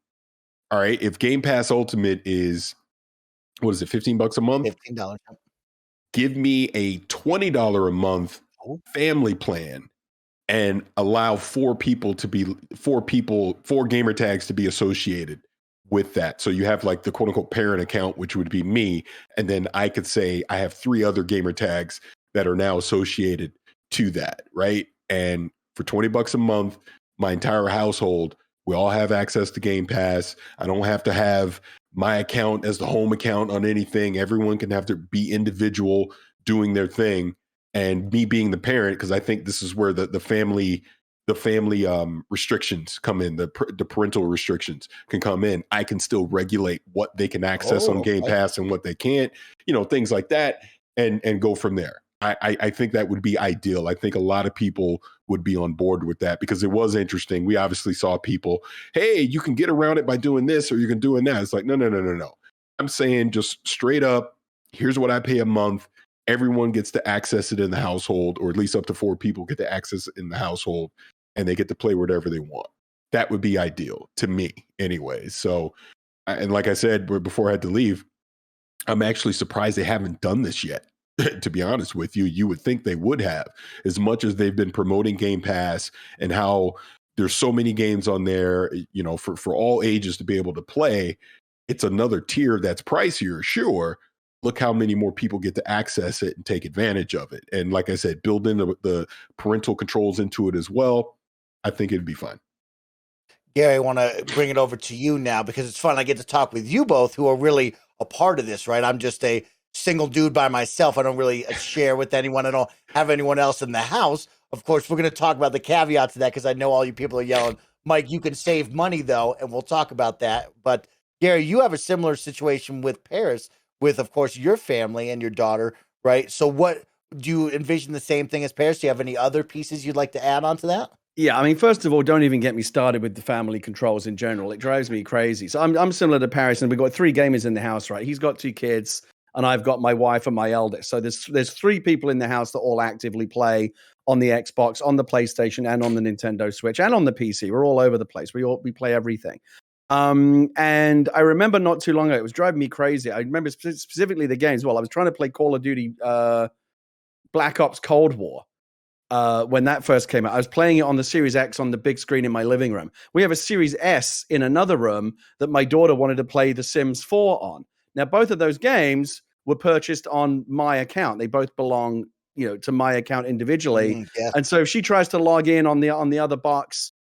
Speaker 2: all right, if Game Pass Ultimate is, what is it, $15 a month?
Speaker 1: $15.
Speaker 2: Give me a $20 a month family plan and allow 4 gamer tags to be associated with that. So you have like the quote unquote parent account, which would be me. And then I could say I have 3 other gamer tags that are now associated to that. Right. And for $20 a month, my entire household, we all have access to Game Pass. I don't have to have my account as the home account on anything. Everyone can have to be individual doing their thing. And me being the parent, because I think this is where the family restrictions come in, the parental restrictions can come in. I can still regulate what they can access on Game Pass and what they can't, things like that, and go from there. I think that would be ideal. I think a lot of people would be on board with that, because it was interesting. We obviously saw people, hey, you can get around it by doing this, or you can do that. It's like, no. I'm saying just straight up, here's what I pay a month. Everyone gets to access it in the household, or at least up to 4 people get to access it in the household, and they get to play whatever they want. That would be ideal to me anyway. So, and like I said before I had to leave, I'm actually surprised they haven't done this yet. To be honest with you, you would think they would have, as much as they've been promoting Game Pass and how there's so many games on there, for all ages to be able to play. It's another tier that's pricier, sure. Look how many more people get to access it and take advantage of it. And like I said, build in the parental controls into it as well. I think it'd be fun.
Speaker 1: Gary, I want to bring it over to you now, because it's fun. I get to talk with you both, who are really a part of this, right? I'm just a single dude by myself. I don't really share with anyone. I don't have anyone else in the house. Of course, we're going to talk about the caveat to that, because I know all you people are yelling, Mike, you can save money though, and we'll talk about that. But Gary, you have a similar situation with Parris, with, of course, your family and your daughter, right? So what, do you envision the same thing as Parris? Do you have any other pieces you'd like to add on to that?
Speaker 3: Yeah, I mean, first of all, don't even get me started with the family controls in general. It drives me crazy. So I'm similar to Parris, and we've got 3 gamers in the house, right? He's got 2 kids, and I've got my wife and my eldest. So there's 3 people in the house that all actively play on the Xbox, on the PlayStation, and on the Nintendo Switch, and on the PC. We're all over the place. We play everything. And I remember not too long ago, it was driving me crazy. I remember specifically the games. Well, I was trying to play Call of Duty Black Ops Cold War when that first came out. I was playing it on the Series X on the big screen in my living room. We have a Series S in another room that my daughter wanted to play The Sims 4 on. Now, both of those games were purchased on my account. They both belong, to my account individually.
Speaker 1: Yeah.
Speaker 3: And so if she tries to log in on the other box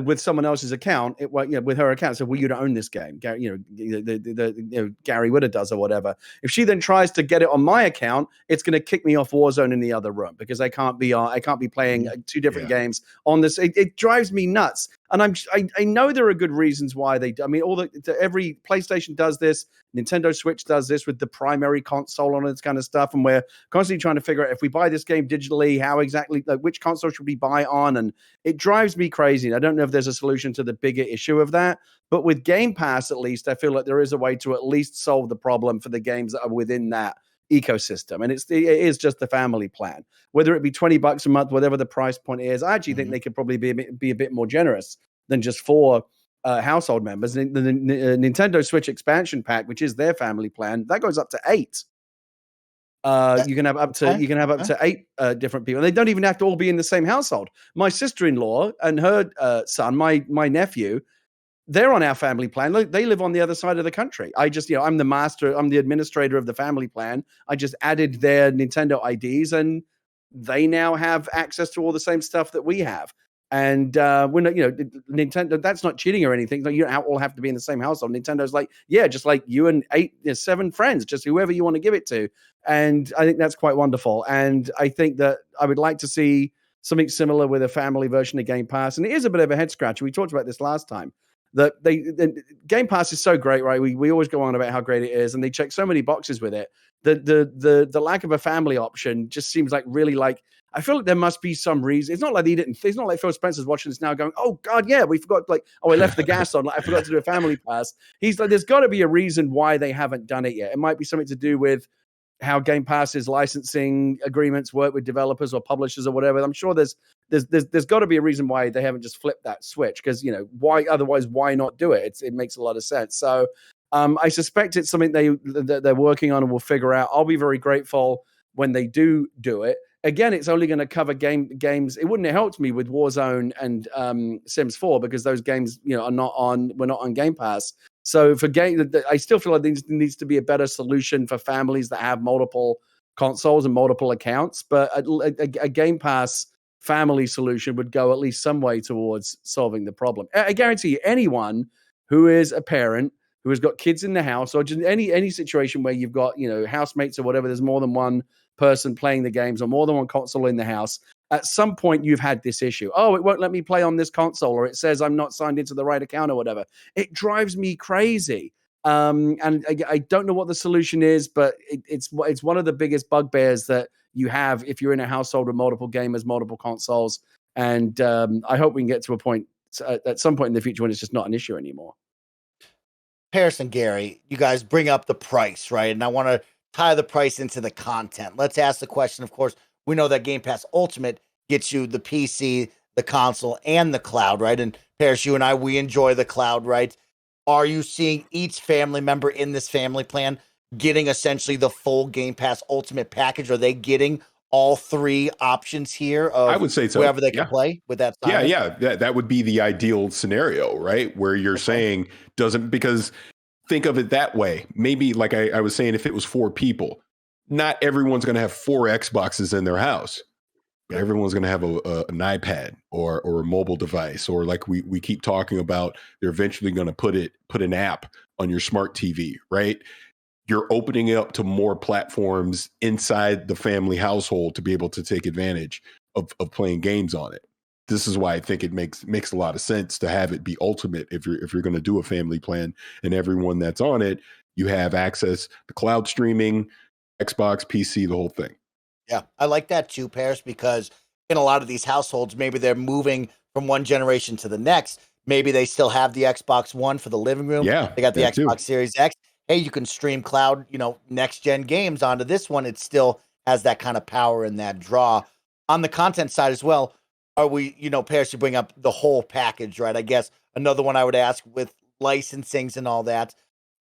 Speaker 3: with someone else's account, with her account, so you don't own this game, Gary, Gary Witter does or whatever. If she then tries to get it on my account, it's going to kick me off Warzone in the other room, because I can't be playing 2 different games on this. It drives me nuts, and I know there are good reasons why they do. I mean, every PlayStation does this, Nintendo Switch does this with the primary console on this kind of stuff, and we're constantly trying to figure out, if we buy this game digitally, how exactly, which console should we buy on, and it drives me crazy. I don't know if there's a solution to the bigger issue of that, but with Game Pass, at least, I feel like there is a way to at least solve the problem for the games that are within that ecosystem, and it is just the family plan. Whether it be $20 a month, whatever the price point is, I actually think they could probably be a bit more generous than just 4 household members. The Nintendo Switch expansion pack, which is their family plan, that goes up to 8. You can have up to 8 different people. They don't even have to all be in the same household. My sister-in-law and her son, my nephew, they're on our family plan. They live on the other side of the country. I'm the administrator of the family plan. I just added their Nintendo IDs, and they now have access to all the same stuff that we have. And we're not, Nintendo, that's not cheating or anything. Like, you don't all have to be in the same household. Nintendo's like, yeah, just like you and 7 friends, just whoever you want to give it to. And I think that's quite wonderful. And I think that I would like to see something similar with a family version of Game Pass. And it is a bit of a head scratcher. We talked about this last time. That Game Pass is so great, right? We always go on about how great it is, and they check so many boxes with it. The lack of a family option just seems like really like, I feel like there must be some reason. It's not like it's not like Phil Spencer's watching this now going, oh God, yeah, we forgot, like, oh, I left the gas on. Like, I forgot to do a family pass. He's like, there's got to be a reason why they haven't done it yet. It might be something to do with how Game Pass's licensing agreements work with developers or publishers or whatever. I'm sure there's got to be a reason why they haven't just flipped that switch, because why not do it? It makes a lot of sense. So I suspect it's something they're working on and will figure out. I'll be very grateful when they do it. Again, it's only going to cover games. It wouldn't have helped me with Warzone and Sims 4 because those games, we're not on Game Pass. So for I still feel like there needs to be a better solution for families that have multiple consoles and multiple accounts. But a Game Pass family solution would go at least some way towards solving the problem. I guarantee you, anyone who is a parent who has got kids in the house, or just any situation where you've got housemates or whatever, there's more than one person playing the games or more than one console in the house, at some point you've had this issue. Oh, it won't let me play on this console, or it says I'm not signed into the right account or whatever. It drives me crazy. And I don't know what the solution is, but it's one of the biggest bugbears that you have if you're in a household with multiple gamers, multiple consoles. And I hope we can get to a point at some point in the future when it's just not an issue anymore.
Speaker 1: Parris and Gary, you guys bring up the price, right? And I want to tie the price into the content. Let's ask the question. Of course, we know that Game Pass Ultimate gets you the PC, the console, and the cloud, right? And Parris, you and I, we enjoy the cloud, right? Are you seeing each family member in this family plan getting essentially the full Game Pass Ultimate package? Are they getting all 3 options here of
Speaker 2: I would say so.
Speaker 1: Wherever they can play with that?
Speaker 2: Yeah. That would be the ideal scenario, right? Where you're saying because think of it that way. Maybe like I was saying, if it was 4 people, not everyone's going to have 4 Xboxes in their house. But everyone's going to have an iPad or a mobile device, or like we keep talking about, they're eventually going to put an app on your smart TV, right? You're opening it up to more platforms inside the family household to be able to take advantage of playing games on it. This is why I think it makes a lot of sense to have it be ultimate if you're going to do a family plan, and everyone that's on it, you have access to cloud streaming, Xbox, PC, the whole thing.
Speaker 1: Yeah, I like that too, Parris, because in a lot of these households, maybe they're moving from one generation to the next. Maybe they still have the Xbox One for the living room.
Speaker 2: Yeah,
Speaker 1: they got the Xbox
Speaker 2: too.
Speaker 1: Series X. Hey, you can stream cloud, next gen games onto this one. It still has that kind of power and that draw. On the content side as well, are we, Parris, you bring up the whole package, right? I guess another one I would ask with licensings and all that.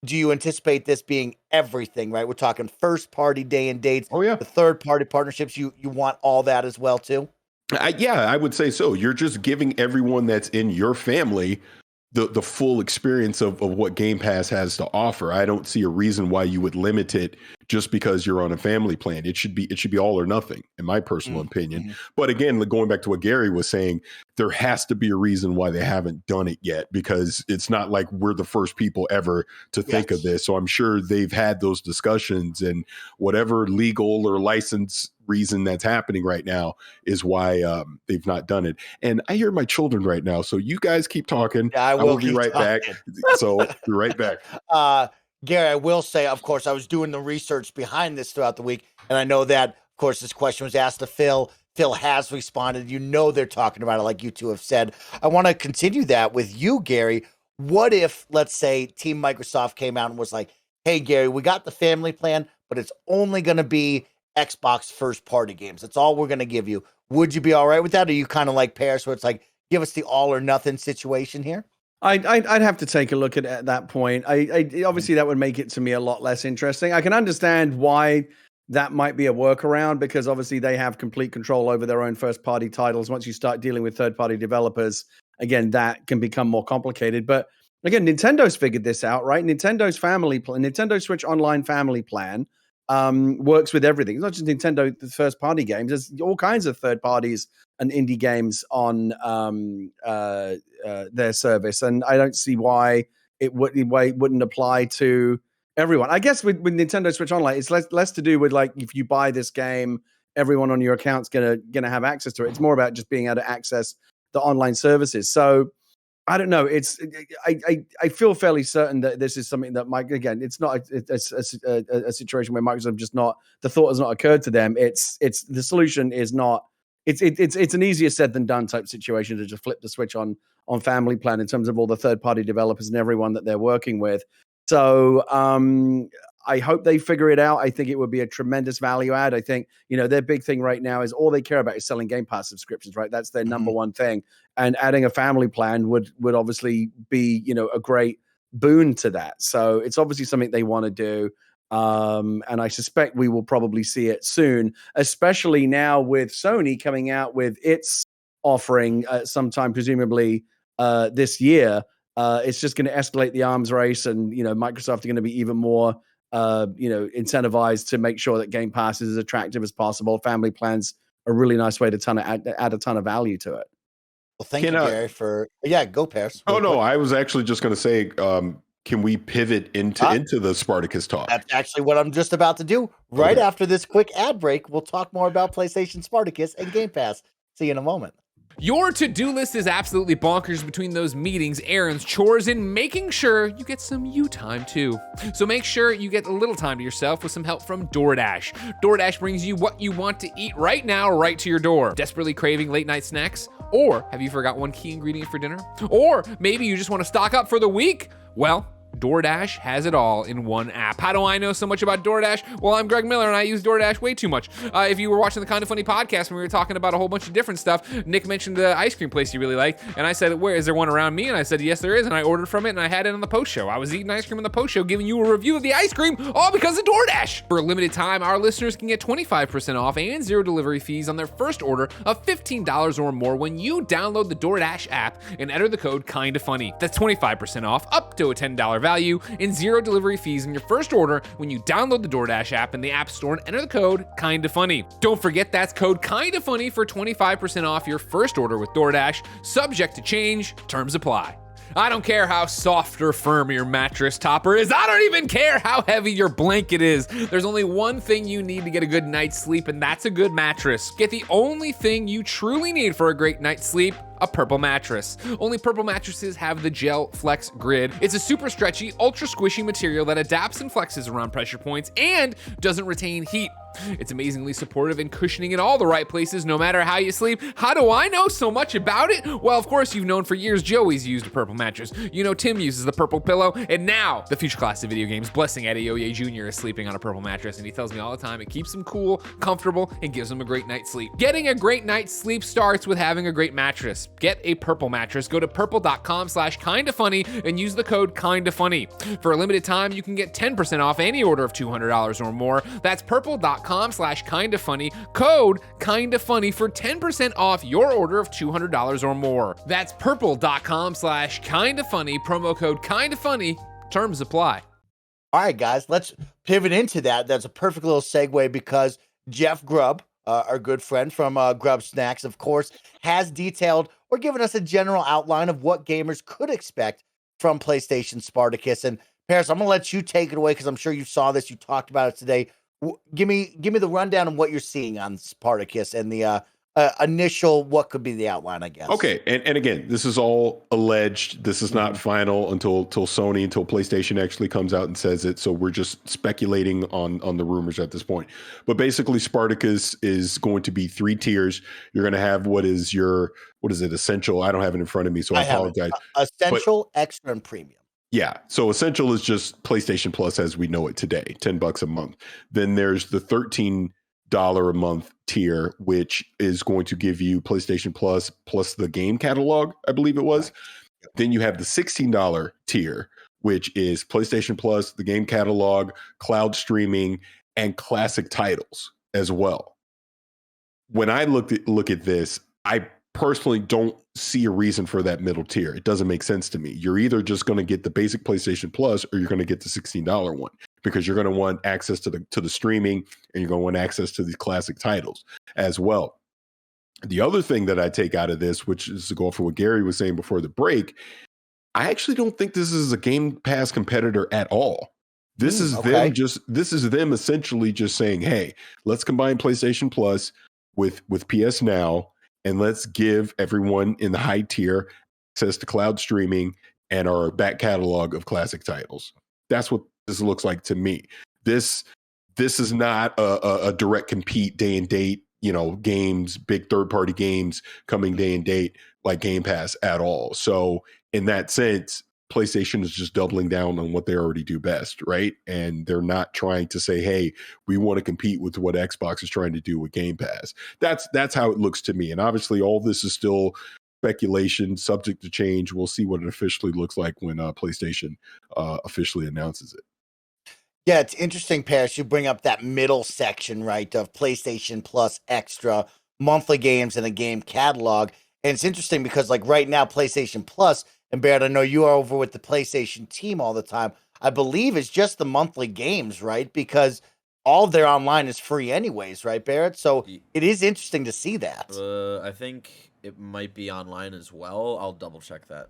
Speaker 1: Do you anticipate this being everything, right? We're talking first party day and dates.
Speaker 2: Oh, yeah.
Speaker 1: The third party partnerships. You want all that as well, too?
Speaker 2: I would say so. You're just giving everyone that's in your family the full experience of what Game Pass has to offer. I don't see a reason why you would limit it just because you're on a family plan. It should be all or nothing, in my personal opinion. Mm-hmm. But again, going back to what Gary was saying, there has to be a reason why they haven't done it yet, because it's not like we're the first people ever to think of this. So I'm sure they've had those discussions, and whatever legal or license reason that's happening right now is why they've not done it. And I hear my children right now, so you guys keep talking.
Speaker 1: Yeah, I
Speaker 2: will be right back. So be right back.
Speaker 1: Gary, I will say, of course, I was doing the research behind this throughout the week, and I know that, of course, this question was asked to Phil. Phil has responded. They're talking about it, like you two have said. I want to continue that with you, Gary. What if, let's say, Team Microsoft came out and was like, hey, Gary, we got the family plan, but it's only going to be Xbox first-party games. That's all we're going to give you. Would you be all right with that? Or are you kind of like Parris, where it's like, give us the all-or-nothing situation here?
Speaker 3: I'd have to take a look at that point. I obviously that would make it to me a lot less interesting. I can understand why that might be a workaround, because obviously they have complete control over their own first-party titles. Once you start dealing with third-party developers, again, that can become more complicated. But Again, Nintendo's figured this out, right? Nintendo Switch Online Family Plan works with everything. It's not just Nintendo, the first-party games. There's all kinds of third parties and indie games on their service, and I don't see why it wouldn't apply to everyone. I guess with Nintendo Switch Online, it's less to do with like if you buy this game, everyone on your account's gonna have access to it. It's more about just being able to access the online services. So I don't know. I feel fairly certain that this is something that it's not a situation where Microsoft the thought has not occurred to them. It's the solution is not. It's an easier said than done type situation to just flip the switch on Family Plan in terms of all the third party developers and everyone that they're working with. So I hope they figure it out. I think it would be a tremendous value add. I think, their big thing right now is all they care about is selling Game Pass subscriptions, right? That's their number one thing. And adding a family plan would obviously be, a great boon to that. So it's obviously something they want to do. And I suspect we will probably see it soon, especially now with Sony coming out with its offering sometime, presumably this year. It's just going to escalate the arms race, and Microsoft are going to be even more incentivized to make sure that Game Pass is as attractive as possible. Family plans are a really nice way to add a ton of value to it.
Speaker 1: Well, thank you, Gary, go Parris.
Speaker 2: Oh, no, I was actually just going to say, can we pivot into the Spartacus talk?
Speaker 1: That's actually what I'm just about to do. Right after this quick ad break, we'll talk more about PlayStation Spartacus and Game Pass. See you in a moment.
Speaker 5: Your to-do list is absolutely bonkers between those meetings, errands, chores, and making sure you get some you time too. So make sure you get a little time to yourself with some help from DoorDash. DoorDash brings you what you want to eat right now, right to your door. Desperately craving late night snacks? Or have you forgot one key ingredient for dinner? Or maybe you just want to stock up for the week? Well, DoorDash has it all in one app. How do I know so much about DoorDash? Well, I'm Greg Miller, and I use DoorDash way too much. If you were watching the KindaFunny podcast when we were talking about a whole bunch of different stuff, Nick mentioned the ice cream place he really liked, and I said, where is there one around me? And I said, yes, there is, and I ordered from it, and I had it on the post show. I was eating ice cream on the post show, giving you a review of the ice cream, all because of DoorDash. For a limited time, our listeners can get 25% off and zero delivery fees on their first order of $15 or more when you download the DoorDash app and enter the code KindaFunny. That's 25% off, up to a $10 value, and zero delivery fees in your first order when you download the DoorDash app in the App Store and enter the code KindaFunny. Don't forget that's code KindaFunny for 25% off your first order with DoorDash. Subject to change. Terms apply. I don't care how soft or firm your mattress topper is. I don't even care how heavy your blanket is. There's only one thing you need to get a good night's sleep, and that's a good mattress. Get the only thing you truly need for a great night's sleep: a Purple mattress. Only Purple mattresses have the Gel Flex Grid. It's a super stretchy, ultra squishy material that adapts and flexes around pressure points and doesn't retain heat. It's amazingly supportive and cushioning in all the right places, no matter how you sleep. How do I know so much about it? Well, of course, you've known for years Joey's used a Purple mattress. You know Tim uses the Purple pillow, and now the future class of video games, Blessing Adeoye Jr. is sleeping on a Purple mattress, and he tells me all the time it keeps him cool, comfortable, and gives him a great night's sleep. Getting a great night's sleep starts with having a great mattress. Get a Purple mattress. Go to purple.com/kindafunny and use the code KindaFunny. For a limited time, you can get 10% off any order of $200 or more. That's purple.com/kindafunny. Code KindaFunny for 10% off your order of $200 or more. That's purple.com/kindafunny. Promo code KindaFunny. Terms apply.
Speaker 1: All right, guys, let's pivot into that. That's a perfect little segue because Jeff Grubb, our good friend from Grubb Snacks, of course, has detailed or given us a general outline of what gamers could expect from PlayStation Spartacus. And Parris, I'm going to let you take it away because I'm sure you saw this. You talked about it today. Give me the rundown of what you're seeing on Spartacus and the initial, what could be the outline, I guess.
Speaker 2: Okay, and again, this is all alleged. This is not final until PlayStation actually comes out and says it. So we're just speculating on the rumors at this point. But basically, Spartacus is going to be 3 tiers. You're going to have what is it, Essential? I don't have it in front of me, so I apologize.
Speaker 1: Essential, Extra, and Premium.
Speaker 2: Yeah, so Essential is just PlayStation Plus as we know it today, $10 a month. Then there's the $13 a month tier, which is going to give you PlayStation Plus the game catalog, I believe it was. Right. Then you have the $16 tier, which is PlayStation Plus, the game catalog, cloud streaming, and classic titles as well. When I look at this, I personally don't see a reason for that middle tier. It doesn't make sense to me. You're either just going to get the basic PlayStation Plus, or you're going to get the $16 one, because you're going to want access to the streaming, and you're going to want access to these classic titles as well. The other thing that I take out of this, which is to go off of what Gary was saying before the break, I actually don't think this is a Game Pass competitor at all. This is them essentially just saying, hey, let's combine PlayStation Plus with PS Now, and let's give everyone in the high tier access to cloud streaming and our back catalog of classic titles. That's what this looks like to me. This is not a direct compete day and date, games, big third-party games coming day and date like Game Pass at all. So in that sense, PlayStation is just doubling down on what they already do best, right? And they're not trying to say, hey, we want to compete with what Xbox is trying to do with Game Pass. That's how it looks to me. And obviously all this is still speculation, subject to change. We'll see what it officially looks like when PlayStation officially announces it.
Speaker 1: Yeah, it's interesting, Parris. You bring up that middle section, right, of PlayStation Plus Extra, monthly games, and a game catalog. And it's interesting because, like, right now, PlayStation Plus, and Barrett, I know you are over with the PlayStation team all the time, I believe it's just the monthly games, right? Because all of their online is free anyways, right, Barrett? So it is interesting to see that.
Speaker 4: I think it might be online as well. I'll double check that.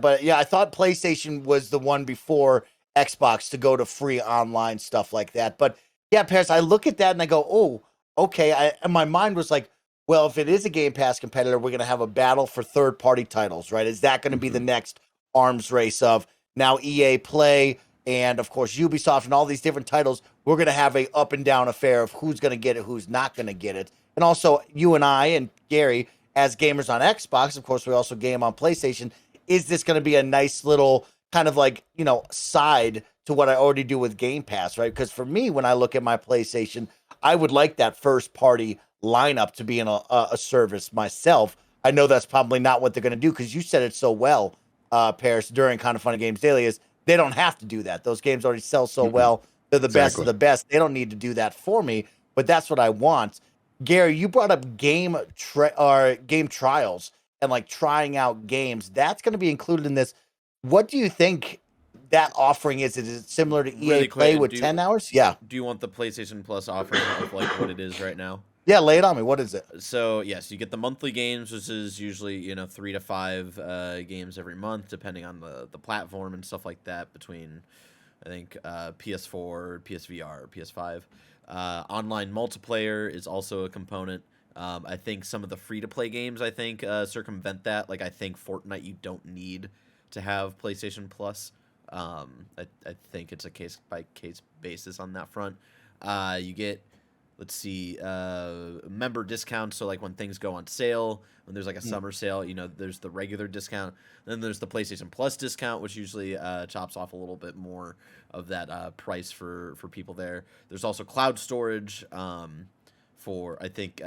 Speaker 1: But yeah, I thought PlayStation was the one before Xbox to go to free online stuff like that. But yeah, Parris, I look at that and I go, oh, okay. And my mind was like, well, if it is a Game Pass competitor, we're going to have a battle for third-party titles, right? Is that going to be the next arms race of now EA Play and, of course, Ubisoft and all these different titles? We're going to have a up and down affair of who's going to get it, who's not going to get it. And also, you and I and Gary, as gamers on Xbox, of course, we also game on PlayStation. Is this going to be a nice little kind of like, side to what I already do with Game Pass, right? Because for me, when I look at my PlayStation, I would like that first-party lineup to be in a service myself. I know that's probably not what they're going to do, because you said it so well, Parris, during Kind of Funny Games Daily, is they don't have to do that. Those games already sell so well. They're the best of the best. They don't need to do that for me, but that's what I want. Gary, you brought up game trials and like trying out games. That's going to be included in this. What do you think that offering is? Is it similar to EA Play with 10 hours? Yeah.
Speaker 4: Do you want the PlayStation Plus offering of like what it is right now?
Speaker 1: Yeah, lay it on me. What is it?
Speaker 4: So, yes, you get the monthly games, which is usually, 3 to 5 games every month, depending on the platform and stuff like that, between, I think, PS4, PSVR, PS5. Online multiplayer is also a component. I think some of the free-to-play games, circumvent that. Like, I think Fortnite, you don't need to have PlayStation Plus. I think it's a case-by-case basis on that front. You get... Let's see, member discounts. So like when things go on sale, when there's like a summer sale, there's the regular discount. Then there's the PlayStation Plus discount, which usually chops off a little bit more of that price for people there. There's also cloud storage for, I think,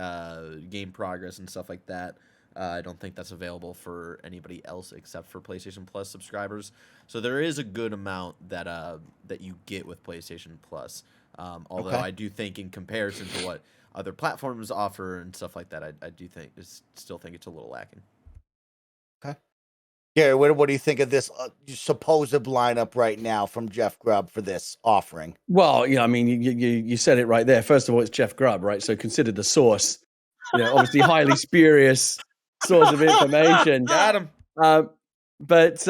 Speaker 4: game progress and stuff like that. I don't think that's available for anybody else except for PlayStation Plus subscribers. So there is a good amount that you get with PlayStation Plus. Although I do think in comparison to what other platforms offer and stuff like that, I still think it's a little lacking.
Speaker 1: Okay. Gary, what do you think of this supposed lineup right now from Jeff Grubb for this offering?
Speaker 3: Well, you said it right there. First of all, it's Jeff Grubb, right? So consider the source. Obviously highly spurious source of information.
Speaker 4: Got him.
Speaker 3: But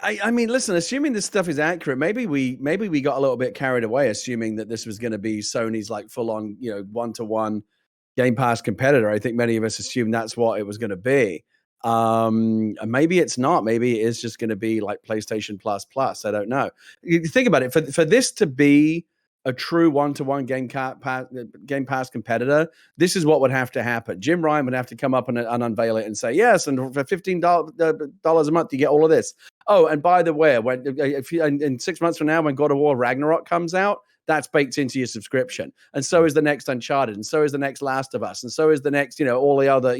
Speaker 3: I mean, listen, assuming this stuff is accurate, maybe we got a little bit carried away, assuming that this was going to be Sony's like full on, one-to-one Game Pass competitor. I think many of us assumed that's what it was going to be. And maybe it's not. Maybe it is just going to be like PlayStation Plus. I don't know. You think about it. For this to be a true one-to-one Game Pass competitor, this is what would have to happen. Jim Ryan would have to come up and unveil it and say, yes, and for $15 a month, you get all of this. Oh, and by the way, in 6 months from now, when God of War Ragnarok comes out, that's baked into your subscription. And so is the next Uncharted, and so is the next Last of Us, and so is the next, all the other,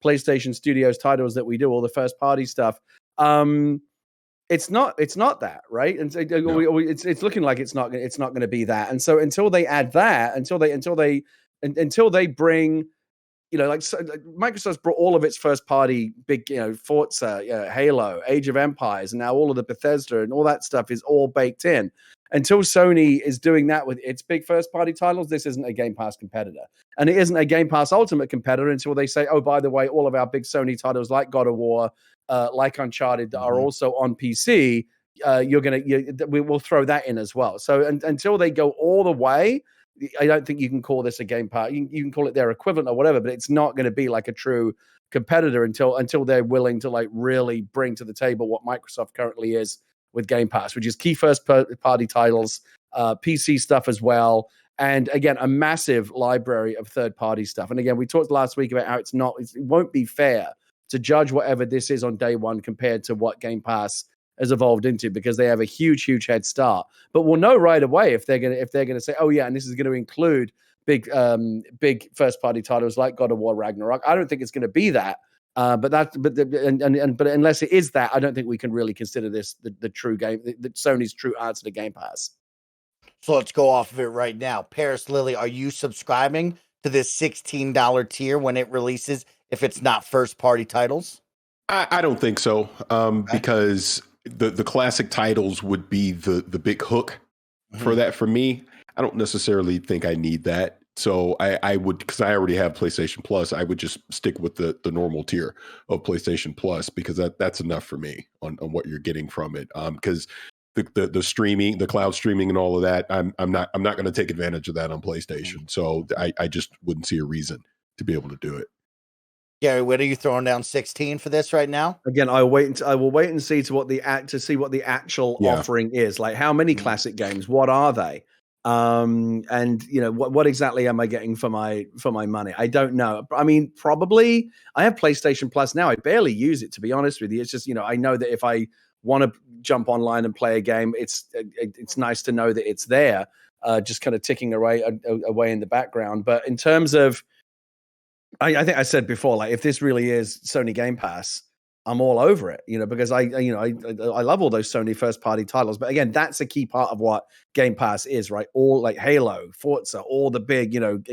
Speaker 3: PlayStation Studios titles that we do, all the first-party stuff. It's not that, right? And it's looking like it's not going to be that. And so until they add that, until they bring Microsoft's brought all of its first party big, Forza, Halo, Age of Empires, and now all of the Bethesda and all that stuff is all baked in. Until Sony is doing that with its big first party titles, this isn't a Game Pass competitor. And it isn't a Game Pass Ultimate competitor until they say, oh, by the way, all of our big Sony titles like God of War, like Uncharted that are also on PC, we will throw that in as well. So until they go all the way, I don't think you can call this a Game Pass. You can call it their equivalent or whatever, but it's not going to be like a true competitor until they're willing to like really bring to the table what Microsoft currently is with Game Pass, which is key first party titles, PC stuff as well. And again, a massive library of third party stuff. And again, we talked last week about how it won't be fair to judge whatever this is on day one compared to what Game Pass has evolved into, because they have a huge head start. But we'll know right away if they're gonna say, oh yeah, and this is going to include big first party titles like God of War Ragnarok. I don't think it's going to be that. But unless it is that, I don't think we can really consider this the true game, the Sony's true answer to Game Pass.
Speaker 1: So let's go off of it right now. Parris, Lily, are you subscribing to this $16 tier when it releases if it's not first party titles?
Speaker 2: I don't think so, because the classic titles would be the big hook for that for me. I don't necessarily think I need that. So I would, because I already have PlayStation Plus, I would just stick with the normal tier of PlayStation Plus, because that's enough for me on what you're getting from it. Because the streaming, the cloud streaming, and all of that, I'm not going to take advantage of that on PlayStation. So I just wouldn't see a reason to be able to do it.
Speaker 1: Gary, what are you throwing down 16 for this right now?
Speaker 3: Again, I will wait and see to see what the actual offering is. Like, how many classic games? What are they? And what exactly am I getting for my money? I don't know. I mean, probably I have PlayStation Plus now. I barely use it, to be honest with you. It's just, I know that if I want to jump online and play a game, it's nice to know that it's there, just kind of ticking away in the background. But in terms of, I think I said before, like, if this really is Sony Game Pass, I'm all over it, because I love all those Sony first party titles. But again, that's a key part of what Game Pass is, right? All like Halo, Forza, all the big,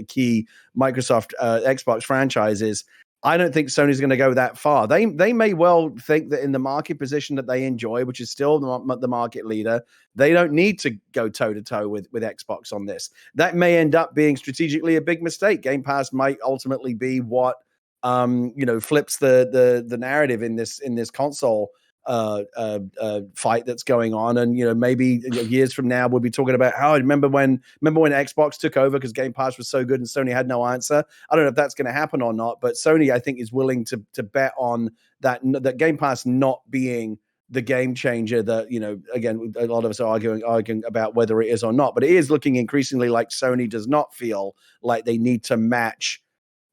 Speaker 3: key Microsoft, Xbox franchises. I don't think Sony's going to go that far. They may well think that in the market position that they enjoy, which is still the market leader, they don't need to go toe to toe with Xbox on this. That may end up being strategically a big mistake. Game Pass might ultimately be what flips the narrative in this console fight that's going on. And maybe years from now we'll be talking about how remember when Xbox took over because Game Pass was so good and Sony had no answer. I don't know if that's going to happen or not, but Sony, I think, is willing to bet on that Game Pass not being the game changer that, again, a lot of us are arguing about whether it is or not, but it is looking increasingly like Sony does not feel like they need to match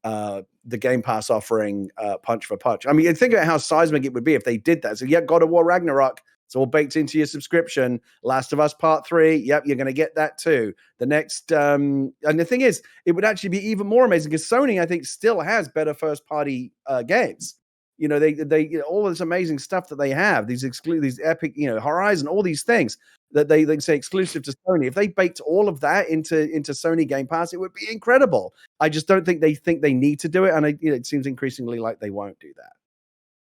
Speaker 3: the Game Pass offering punch for punch. I mean, think about how seismic it would be if they did that. So, God of War Ragnarok, it's all baked into your subscription. Last of Us Part 3, yep, you're going to get that too. The next, and the thing is, it would actually be even more amazing because Sony, I think, still has better first-party games. They all this amazing stuff that they have, these epic, Horizon, all these things that they say exclusive to Sony. If they baked all of that into Sony Game Pass, it would be incredible. I just don't think they need to do it, and it seems increasingly like they won't do that.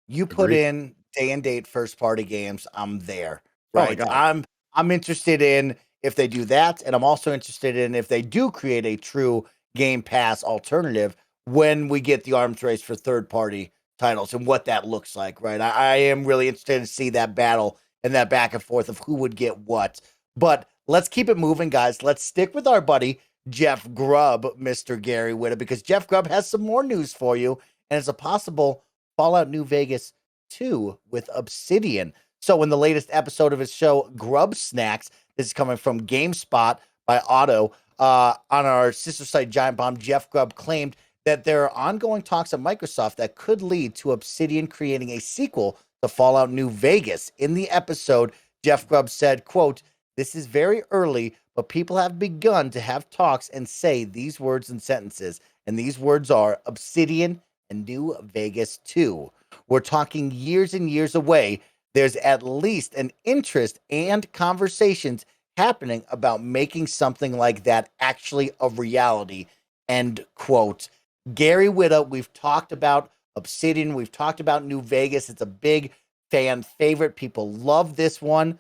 Speaker 1: You put in day and date first party games, I'm there. Right.
Speaker 3: Oh,
Speaker 1: I'm interested in if they do that, and I'm also interested in if they do create a true Game Pass alternative when we get the arms race for third party titles and what that looks like, right? I am really interested to see that battle and that back and forth of who would get what. But let's keep it moving, guys. Let's stick with our buddy Jeff Grubb, Mr. Gary Whitta, because Jeff Grubb has some more news for you, and it's a possible Fallout New Vegas 2 with Obsidian. So in the latest episode of his show, Grubb Snacks, this is coming from GameSpot by Otto, on our sister site Giant Bomb, Jeff Grubb claimed that there are ongoing talks at Microsoft that could lead to Obsidian creating a sequel to Fallout New Vegas. In the episode, Jeff Grubb said, quote, "This is very early, but people have begun to have talks and say these words and sentences. And these words are Obsidian and New Vegas 2. We're talking years and years away. There's at least an interest and conversations happening about making something like that actually a reality." End quote. Gary Whitta, we've talked about Obsidian, we've talked about New Vegas. It's a big fan favorite. People love this one.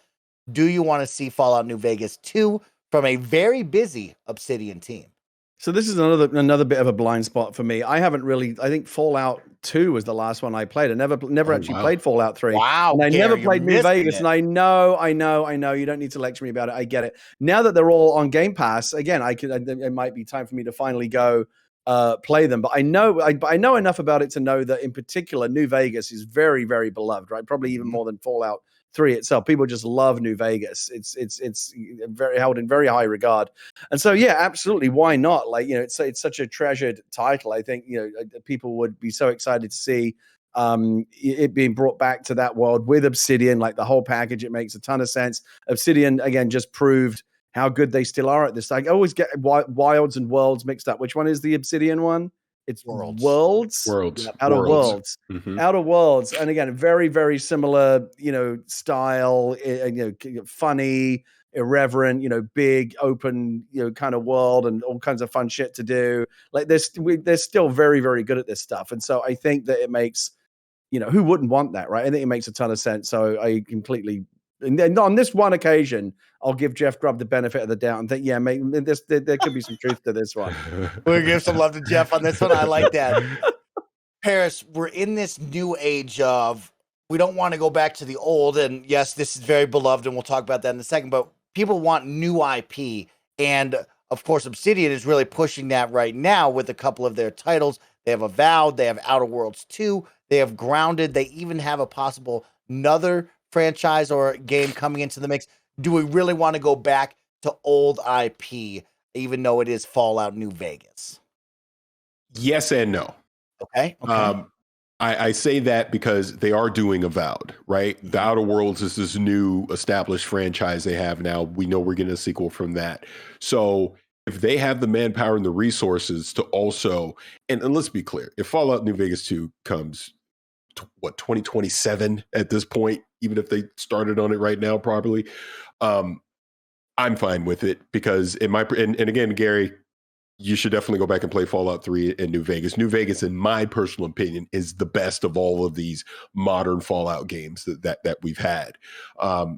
Speaker 1: Do you want to see Fallout New Vegas 2 from a very busy Obsidian team?
Speaker 3: So this is another bit of a blind spot for me. I haven't really. I think Fallout 2 was the last one I played. I never actually played Fallout 3.
Speaker 1: Wow,
Speaker 3: and I never
Speaker 1: Gary,
Speaker 3: played
Speaker 1: you're
Speaker 3: New
Speaker 1: missing
Speaker 3: Vegas.
Speaker 1: it.
Speaker 3: And I know. You don't need to lecture me about it. I get it. Now that they're all on Game Pass, again, it might be time for me to finally go play them. But I know enough about it to know that in particular, New Vegas is very, very beloved. Right, probably even more than Fallout 3 itself. People just love New Vegas. It's very held in very high regard. And so, yeah, absolutely. Why not? Like, it's such a treasured title. I think, people would be so excited to see it being brought back to that world with Obsidian, like the whole package. It makes a ton of sense. Obsidian, again, just proved how good they still are at this. I always get Wilds and Worlds mixed up. Which one is the Obsidian one? It's Worlds. Outer Worlds.
Speaker 2: Mm-hmm.
Speaker 3: Outer Worlds. And again, very, very similar, style, funny, irreverent, big, open, kind of world and all kinds of fun shit to do. Like they're still very, very good at this stuff. And so I think that it makes, who wouldn't want that, right? I think it makes a ton of sense. So I completely, and then on this one occasion, I'll give Jeff Grubb the benefit of the doubt and think, yeah, mate, there could be some truth to this one.
Speaker 1: We'll give some love to Jeff on this one. I like that. Parris, we're in this new age of, we don't want to go back to the old. And yes, this is very beloved, and we'll talk about that in a second, but people want new IP. And of course, Obsidian is really pushing that right now with a couple of their titles. They have Avowed, they have Outer Worlds 2, they have Grounded, they even have a possible another franchise or game coming into the mix. Do we really want to go back to old IP, even though it is Fallout New Vegas?
Speaker 2: Yes and no.
Speaker 1: Okay.
Speaker 2: I say that because they are doing Avowed, right? The Outer Worlds is this new established franchise they have now. We know we're getting a sequel from that. So if they have the manpower and the resources to also, and let's be clear, if Fallout New Vegas 2 comes, 2027 at this point, even if they started on it right now properly, I'm fine with it because and again, Gary, you should definitely go back and play Fallout 3 in New Vegas. New Vegas, in my personal opinion, is the best of all of these modern Fallout games that we've had.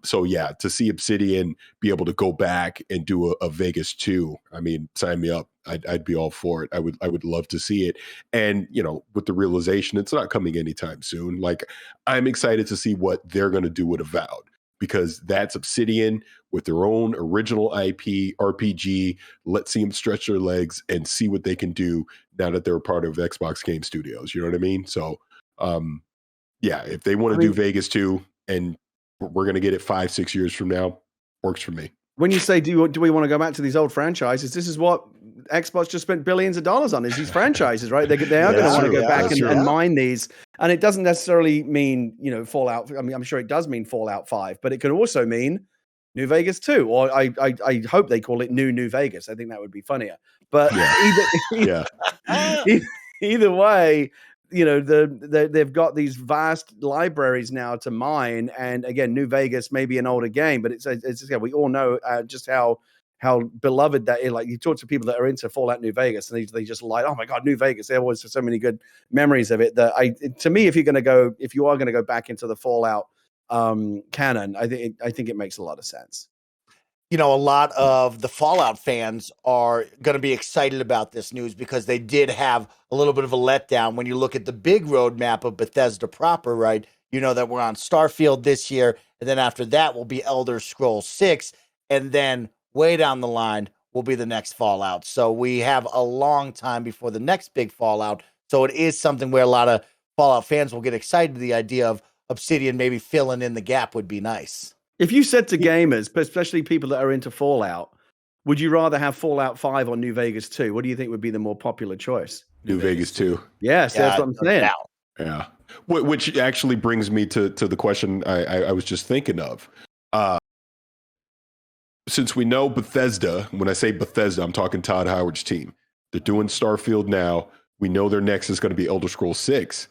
Speaker 2: So yeah, to see Obsidian be able to go back and do a Vegas 2, I mean, sign me up. I'd be all for it. I would love to see it. And, with the realization it's not coming anytime soon, like I'm excited to see what they're going to do with Avowed, because that's Obsidian with their own original IP RPG. Let's see them stretch their legs and see what they can do now that they're a part of Xbox Game Studios. You know what I mean? So, yeah, if they want to do Vegas 2 and we're going to get it 5-6 years from now, works for me.
Speaker 3: When you say, do we want to go back to these old franchises? This is what Xbox just spent billions of dollars on, is these franchises, right? They are going to want to go back and mine these. And it doesn't necessarily mean, Fallout. I mean, I'm sure it does mean Fallout 5, but it could also mean New Vegas 2, or I hope they call it New Vegas. I think that would be funnier. But either way, they've got these vast libraries now to mine. And again, New Vegas may be an older game, but it's we all know just how beloved that is. Like, you talk to people that are into Fallout New Vegas, and they just like, oh my God, New Vegas. There was so many good memories of it that to me, if you are going to go back into the Fallout canon, I think it makes a lot of sense.
Speaker 1: A lot of the Fallout fans are going to be excited about this news because they did have a little bit of a letdown when you look at the big roadmap of Bethesda proper, right? That we're on Starfield this year, and then after that will be Elder Scrolls 6, and then way down the line will be the next Fallout. So we have a long time before the next big Fallout. So it is something where a lot of Fallout fans will get excited. The idea of Obsidian maybe filling in the gap would be nice.
Speaker 3: If you said to gamers, especially people that are into Fallout, would you rather have Fallout 5 or New Vegas 2? What do you think would be the more popular choice?
Speaker 2: New Vegas 2.
Speaker 3: Yes, that's what I'm saying.
Speaker 2: Yeah. Which actually brings me to the question I was just thinking of. Since we know Bethesda, when I say Bethesda, I'm talking Todd Howard's team. They're doing Starfield now. We know their next is going to be Elder Scrolls 6.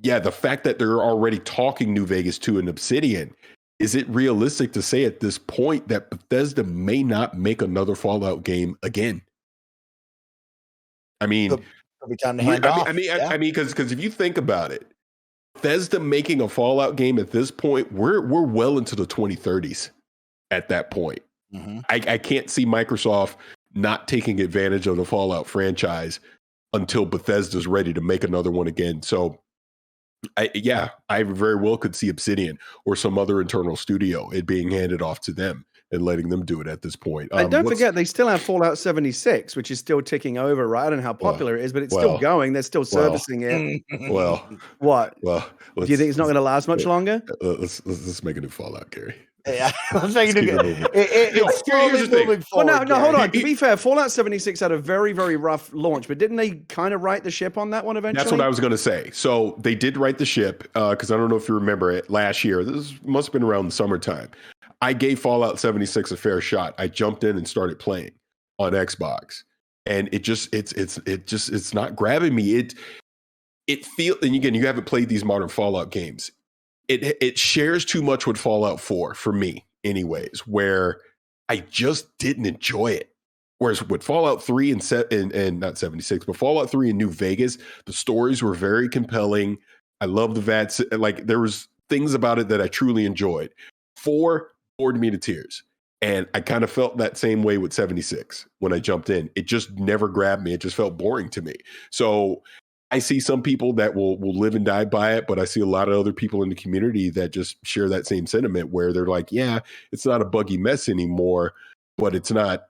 Speaker 2: Yeah, the fact that they're already talking New Vegas 2 and Obsidian, is it realistic to say at this point that Bethesda may not make another Fallout game again? I mean,
Speaker 1: it'll be time to hand off.
Speaker 2: because if you think about it, Bethesda making a Fallout game at this point, we're well into the 2030s at that point.
Speaker 1: Mm-hmm.
Speaker 2: I can't see Microsoft not taking advantage of the Fallout franchise until Bethesda's ready to make another one again. So, I very well could see Obsidian or some other internal studio it being handed off to them and letting them do it at this point.
Speaker 3: And don't forget, they still have Fallout 76, which is still ticking over, right? I don't know how popular it is, but it's still going. They're still servicing it.
Speaker 2: Well,
Speaker 3: what?
Speaker 2: Well,
Speaker 3: do you think it's not going to last much longer?
Speaker 2: Let's make a new Fallout, Gary.
Speaker 1: Yeah, let's make it new. It's slowly moving forward.
Speaker 3: Well, no, hold on. To be fair, Fallout 76 had a very, very rough launch, but didn't they kind of right the ship on that one eventually?
Speaker 2: That's what I was going to say. So they did right the ship, because I don't know if you remember it last year. This must have been around the summertime. I gave Fallout 76 a fair shot. I jumped in and started playing on Xbox, and it's not grabbing me. It feels, and again, you haven't played these modern Fallout games. It shares too much with Fallout 4 for me, anyways, where I just didn't enjoy it. Whereas with Fallout 3 and not 76, but Fallout 3 in New Vegas, the stories were very compelling. I love the VATS. Like, there was things about it that I truly enjoyed. 4 bored me to tears. And I kind of felt that same way with 76 when I jumped in. It just never grabbed me. It just felt boring to me. So I see some people that will live and die by it, but I see a lot of other people in the community that just share that same sentiment where they're like, yeah, it's not a buggy mess anymore, but it's not.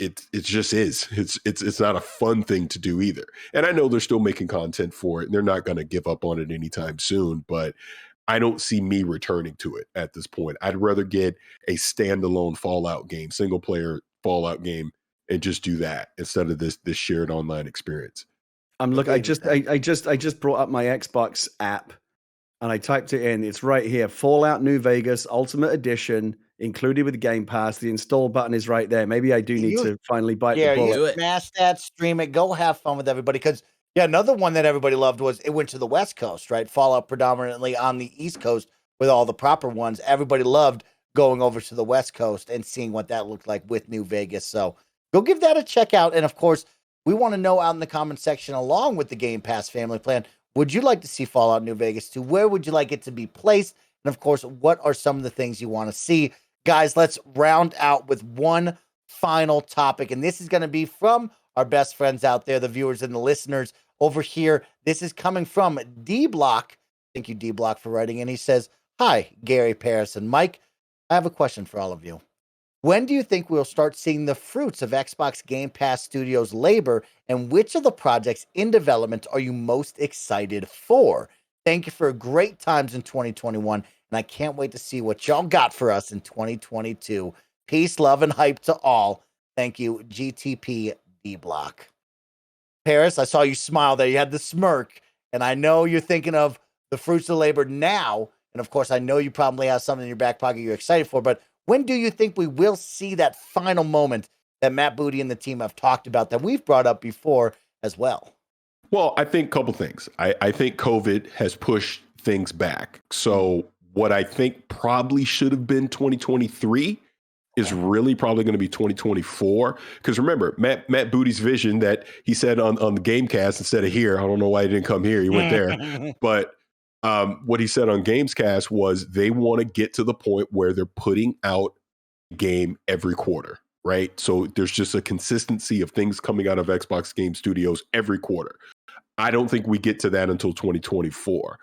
Speaker 2: It just is. It's not a fun thing to do either. And I know they're still making content for it, and they're not going to give up on it anytime soon, but I don't see me returning to it at this point. I'd rather get a standalone Fallout game, single player Fallout game, and just do that instead of this shared online experience.
Speaker 3: I'm looking. I just brought up my Xbox app, and I typed it in. It's right here: Fallout New Vegas Ultimate Edition, included with Game Pass. The install button is right there. Maybe I do need to finally bite the bullet.
Speaker 1: Yeah, smash that, stream it, go have fun with everybody. Because another one that everybody loved was it went to the West Coast, right? Fallout predominantly on the East Coast with all the proper ones. Everybody loved going over to the West Coast and seeing what that looked like with New Vegas. So go give that a check out. And of course, we want to know out in the comment section, along with the Game Pass family plan, would you like to see Fallout New Vegas 2? Where would you like it to be placed? And of course, what are some of the things you want to see? Guys, let's round out with one final topic. And this is going to be from our best friends out there, the viewers and the listeners over here. This is coming from DBlock. Thank you, DBlock, for writing in. He says, hi, Gary, Parris, and Mike. I have a question for all of you. When do you think we'll start seeing the fruits of Xbox Game Pass Studios' labor, and which of the projects in development are you most excited for? Thank you for great times in 2021, and I can't wait to see what y'all got for us in 2022. Peace, love, and hype to all. Thank you, GTP DBlock. Parris, I saw you smile there. You had the smirk, and I know you're thinking of the fruits of labor now, and of course, I know you probably have something in your back pocket you're excited for, but when do you think we will see that final moment that Matt Booty and the team have talked about that we've brought up before as well?
Speaker 2: Well, I think a couple things. I think COVID has pushed things back. So what I think probably should have been 2023 is really probably going to be 2024. Because remember, Matt Booty's vision that he said on the Gamecast instead of here, I don't know why he didn't come here, he went there. But what he said on Gamescast was they want to get to the point where they're putting out a game every quarter, right? So there's just a consistency of things coming out of Xbox Game Studios every quarter. I don't think we get to that until 2024.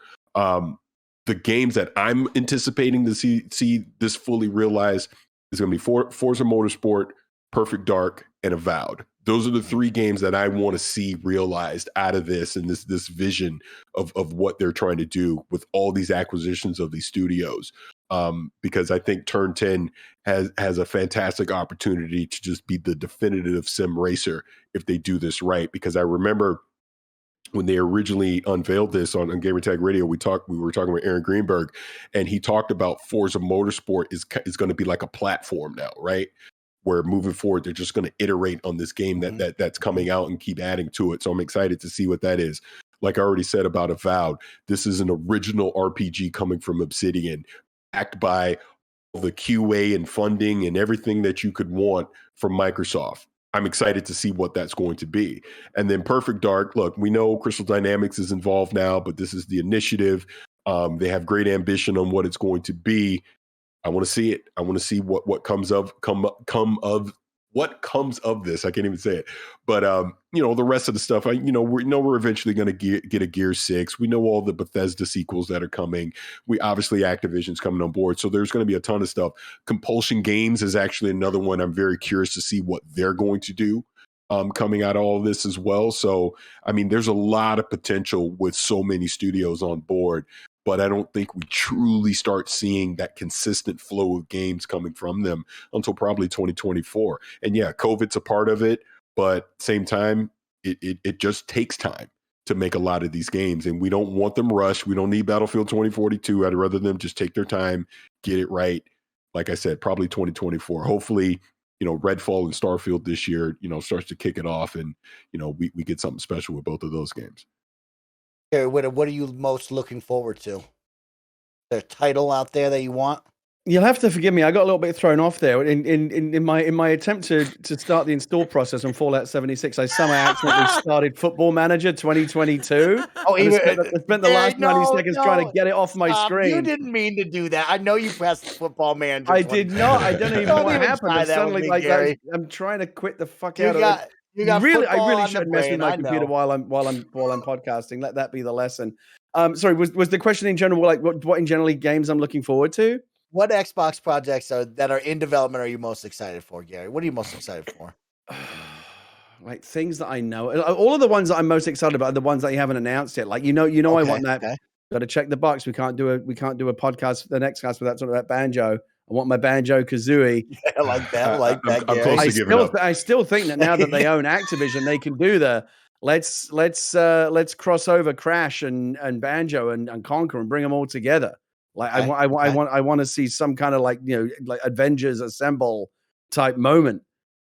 Speaker 2: The games that I'm anticipating to see this fully realized is going to be Forza Motorsport, Perfect Dark, and Avowed. Those are the 3 games that I want to see realized out of this and this vision of what they're trying to do with all these acquisitions of these studios. Because I think Turn 10 has a fantastic opportunity to just be the definitive sim racer if they do this right. Because I remember when they originally unveiled this on Gamertag Radio, we were talking with Aaron Greenberg, and he talked about Forza Motorsport is going to be like a platform now, right? Where moving forward, they're just going to iterate on this game that's coming out and keep adding to it. So I'm excited to see what that is. Like I already said about Avowed, this is an original RPG coming from Obsidian, backed by the QA and funding and everything that you could want from Microsoft. I'm excited to see what that's going to be. And then Perfect Dark, look, we know Crystal Dynamics is involved now, but this is the initiative. They have great ambition on what it's going to be. I want to see it. I want to see what comes of what comes of this. I can't even say it. But the rest of the stuff, we know we're eventually going to get a Gear 6. We know all the Bethesda sequels that are coming. We obviously Activision's coming on board. So there's going to be a ton of stuff. Compulsion Games is actually another one. I'm very curious to see what they're going to do coming out of all of this as well. So, I mean, there's a lot of potential with so many studios on board. But I don't think we truly start seeing that consistent flow of games coming from them until probably 2024. And yeah, COVID's a part of it, but same time, it just takes time to make a lot of these games. And we don't want them rushed. We don't need Battlefield 2042. I'd rather them just take their time, get it right. Like I said, probably 2024. Hopefully, Redfall and Starfield this year, starts to kick it off and, we get something special with both of those games.
Speaker 1: What are you most looking forward to? Is there a title out there that you want?
Speaker 3: You'll have to forgive me. I got a little bit thrown off there in my attempt to start the install process on Fallout 76. I somehow accidentally started Football Manager 2022.
Speaker 1: Oh,
Speaker 3: I spent the last 90 seconds trying to get it off my screen.
Speaker 1: You didn't mean to do that. I know you pressed Football Manager.
Speaker 3: I did not. I don't even know what happened. It's suddenly I'm trying to quit the fuck out of it. I really shouldn't mess with my computer while I'm podcasting. Let that be the lesson. Sorry, was the question in general like what in generally games I'm looking forward to?
Speaker 1: What Xbox projects that are in development are you most excited for, Gary? What are you most excited for?
Speaker 3: Like things that I know. All of the ones that I'm most excited about are the ones that you haven't announced yet. Like okay, I want that. Okay. Got to check the box. We can't do a podcast, the next cast without talking about Banjo. I want my Banjo Kazooie.
Speaker 1: Yeah, I like that.
Speaker 2: I'm close to giving up.
Speaker 3: I still think that now that they own Activision, they can do the let's cross over Crash and Banjo and Conquer and bring them all together. Like okay. I want to see some kind of like Avengers Assemble type moment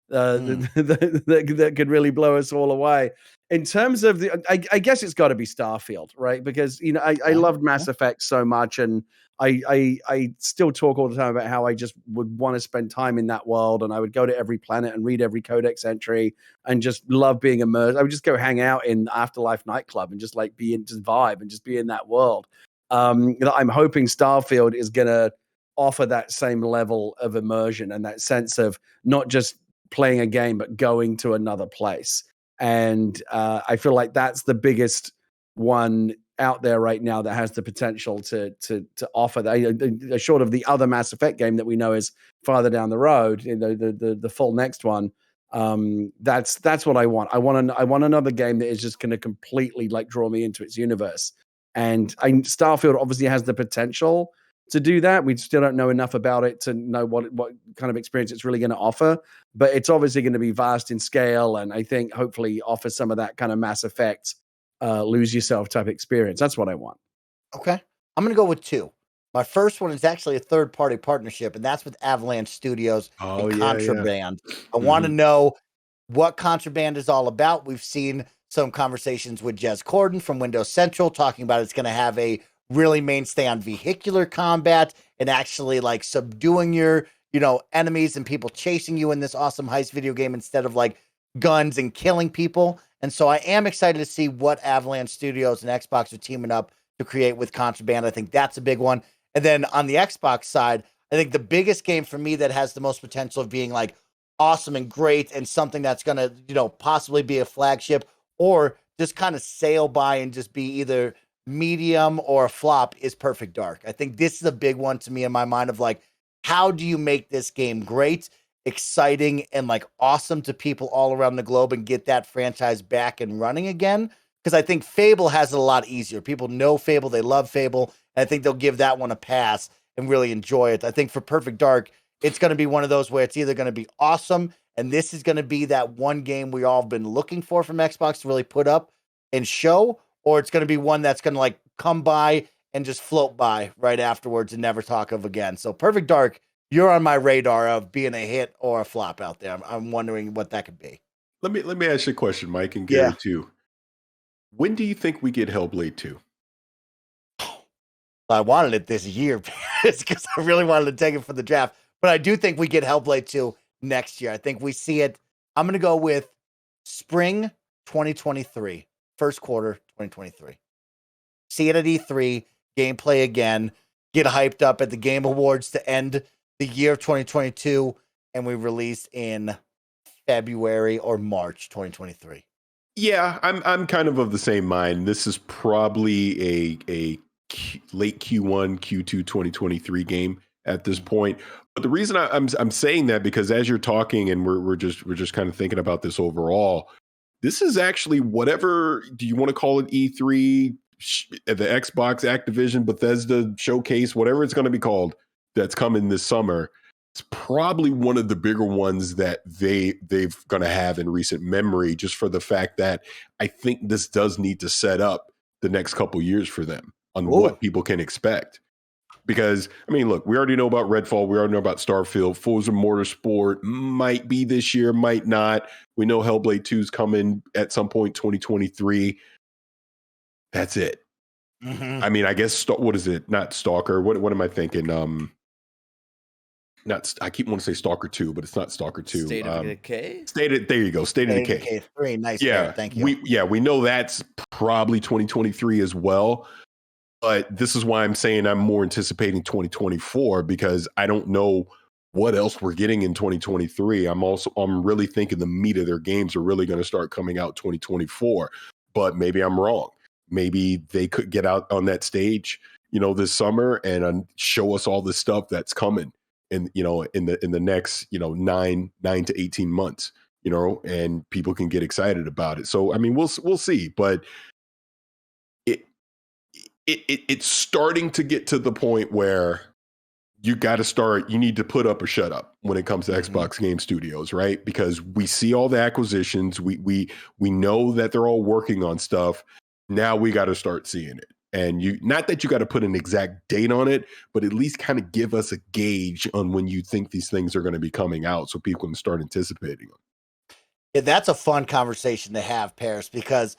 Speaker 3: that could really blow us all away. In terms of I guess it's got to be Starfield, right? Because I loved Mass Effect so much, and I still talk all the time about how I just would want to spend time in that world, and I would go to every planet and read every codex entry and just love being immersed. I would just go hang out in Afterlife nightclub and just vibe and just be in that world. I'm hoping Starfield is going to offer that same level of immersion and that sense of not just playing a game, but going to another place. And I feel like that's the biggest one out there right now that has the potential to offer that. Short of the other Mass Effect game that we know is farther down the road, the full next one. That's what I want. I want another game that is just going to completely draw me into its universe. And Starfield obviously has the potential to do that. We still don't know enough about it to know what kind of experience it's really going to offer, but it's obviously going to be vast in scale, and I think hopefully offer some of that kind of Mass Effect lose yourself type experience. That's what I want.
Speaker 1: Okay. I'm going to go with two. My first one is actually a third-party partnership, and that's with Avalanche Studios and Contraband. Yeah. I want to know what Contraband is all about. We've seen some conversations with Jez Corden from Windows Central talking about it's going to have a really mainstay on vehicular combat and actually subduing your, enemies and people chasing you in this awesome heist video game instead of guns and killing people. And so I am excited to see what Avalanche Studios and Xbox are teaming up to create with Contraband. I think that's a big one. And then on the Xbox side, I think the biggest game for me that has the most potential of being awesome and great and something that's going to, possibly be a flagship or just kind of sail by and just be either medium or a flop is Perfect Dark. I think this is a big one to me in my mind of how do you make this game great, exciting, and awesome to people all around the globe and get that franchise back and running again? Because I think Fable has it a lot easier. People know Fable, they love Fable, and I think they'll give that one a pass and really enjoy it. I think for Perfect Dark, it's going to be one of those where it's either going to be awesome, and this is going to be that one game we all have been looking for from Xbox to really put up and show, or it's going to be one that's going to come by and just float by right afterwards and never talk of again. So Perfect Dark, you're on my radar of being a hit or a flop out there. I'm wondering what that could be.
Speaker 2: Let me ask you a question, Mike, and Gary too. When do you think we get Hellblade 2?
Speaker 1: I wanted it this year because I really wanted to take it for the draft, but I do think we get Hellblade 2 next year. I think we see it I'm going to go with spring 2023, first quarter 2023. See it at E3, gameplay again, get hyped up at the Game Awards to end the year of 2022, and we release in February or March 2023.
Speaker 2: Yeah, I'm kind of the same mind. This is probably a late Q1, Q2 2023 game at this point. But the reason I'm saying that, because as you're talking and we're just kind of thinking about this overall, this is actually, whatever do you want to call it, E3, the Xbox, Activision, Bethesda showcase, whatever it's going to be called, that's coming this summer. It's probably one of the bigger ones that they've going to have in recent memory, just for the fact that I think this does need to set up the next couple years for them on what people can expect. Because, I mean, look, we already know about Redfall. We already know about Starfield. Forza Motorsport might be this year, might not. We know Hellblade 2 is coming at some point 2023. That's it.
Speaker 1: Mm-hmm.
Speaker 2: I mean, I guess, what is it? Not Stalker. What am I thinking? I keep wanting to say Stalker 2, but it's not Stalker 2.
Speaker 4: State of Decay?
Speaker 2: There you go. State of Decay.
Speaker 1: 3. Nice.
Speaker 2: Yeah.
Speaker 1: Thank you.
Speaker 2: We know that's probably 2023 as well. But this is why I'm saying I'm more anticipating 2024, because I don't know what else we're getting in 2023. I'm really thinking the meat of their games are really going to start coming out 2024. But maybe I'm wrong. Maybe they could get out on that stage, this summer and show us all this stuff that's coming in the next 9 to 18 months, and people can get excited about it. So I mean, we'll see, but it's starting to get to the point where you need to put up or shut up when it comes to Xbox Game Studios, right? Because we see all the acquisitions, we know that they're all working on stuff. Now we got to start seeing it. And not that you got to put an exact date on it, but at least kind of give us a gauge on when you think these things are going to be coming out, so people can start anticipating them.
Speaker 1: Yeah, that's a fun conversation to have, Parris, because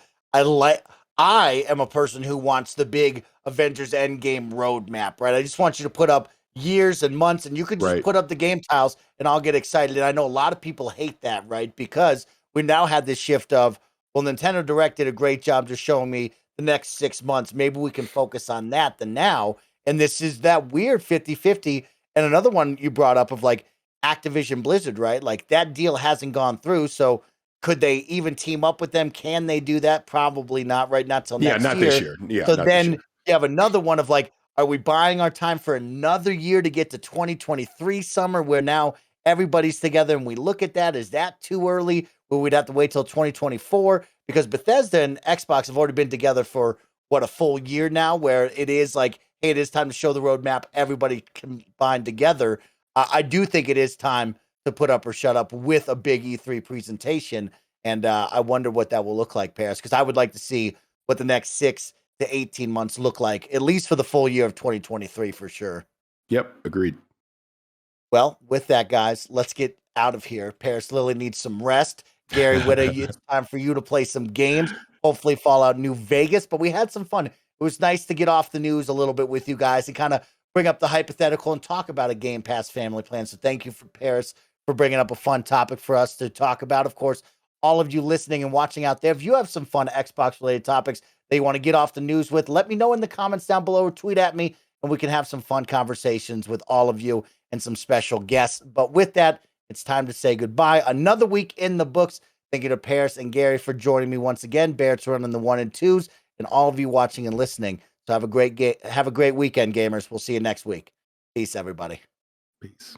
Speaker 1: I am a person who wants the big Avengers Endgame roadmap, right? I just want you to put up years and months, and you could just put up the game tiles, and I'll get excited. And I know a lot of people hate that, right? Because we now have this shift of, well, Nintendo Direct did a great job just showing me the next 6 months. Maybe we can focus on that than now. And this is that weird 50-50. And another one you brought up of like Activision Blizzard, right? Like that deal hasn't gone through. So could they even team up with them? Can they do that? Probably not, right? Not till next year.
Speaker 2: Yeah, not this year. Yeah.
Speaker 1: So then you have another one of like, are we buying our time for another year to get to 2023 summer where now everybody's together and we look at that? Is that too early? Where we'd have to wait till 2024? Because Bethesda and Xbox have already been together for a full year now, where it is like, hey, it is time to show the roadmap. Everybody combined together. I do think it is time to put up or shut up with a big E3 presentation. And I wonder what that will look like, Parris, because I would like to see what the next 6 to 18 months look like, at least for the full year of 2023 for sure.
Speaker 2: Yep, agreed.
Speaker 1: Well, with that, guys, let's get out of here. Parris Lilly needs some rest. Gary Whitta, it's time for you to play some games. Hopefully Fallout New Vegas, but we had some fun. It was nice to get off the news a little bit with you guys and kind of bring up the hypothetical and talk about a Game Pass family plan. So thank you for Parris for bringing up a fun topic for us to talk about. Of course, all of you listening and watching out there, if you have some fun Xbox related topics that you want to get off the news with, let me know in the comments down below or tweet at me and we can have some fun conversations with all of you and some special guests. But with that, it's time to say goodbye. Another week in the books. Thank you to Parris and Gary for joining me once again. Barrett's running the 1 and 2s, and all of you watching and listening. So have a great weekend, gamers. We'll see you next week. Peace, everybody.
Speaker 2: Peace.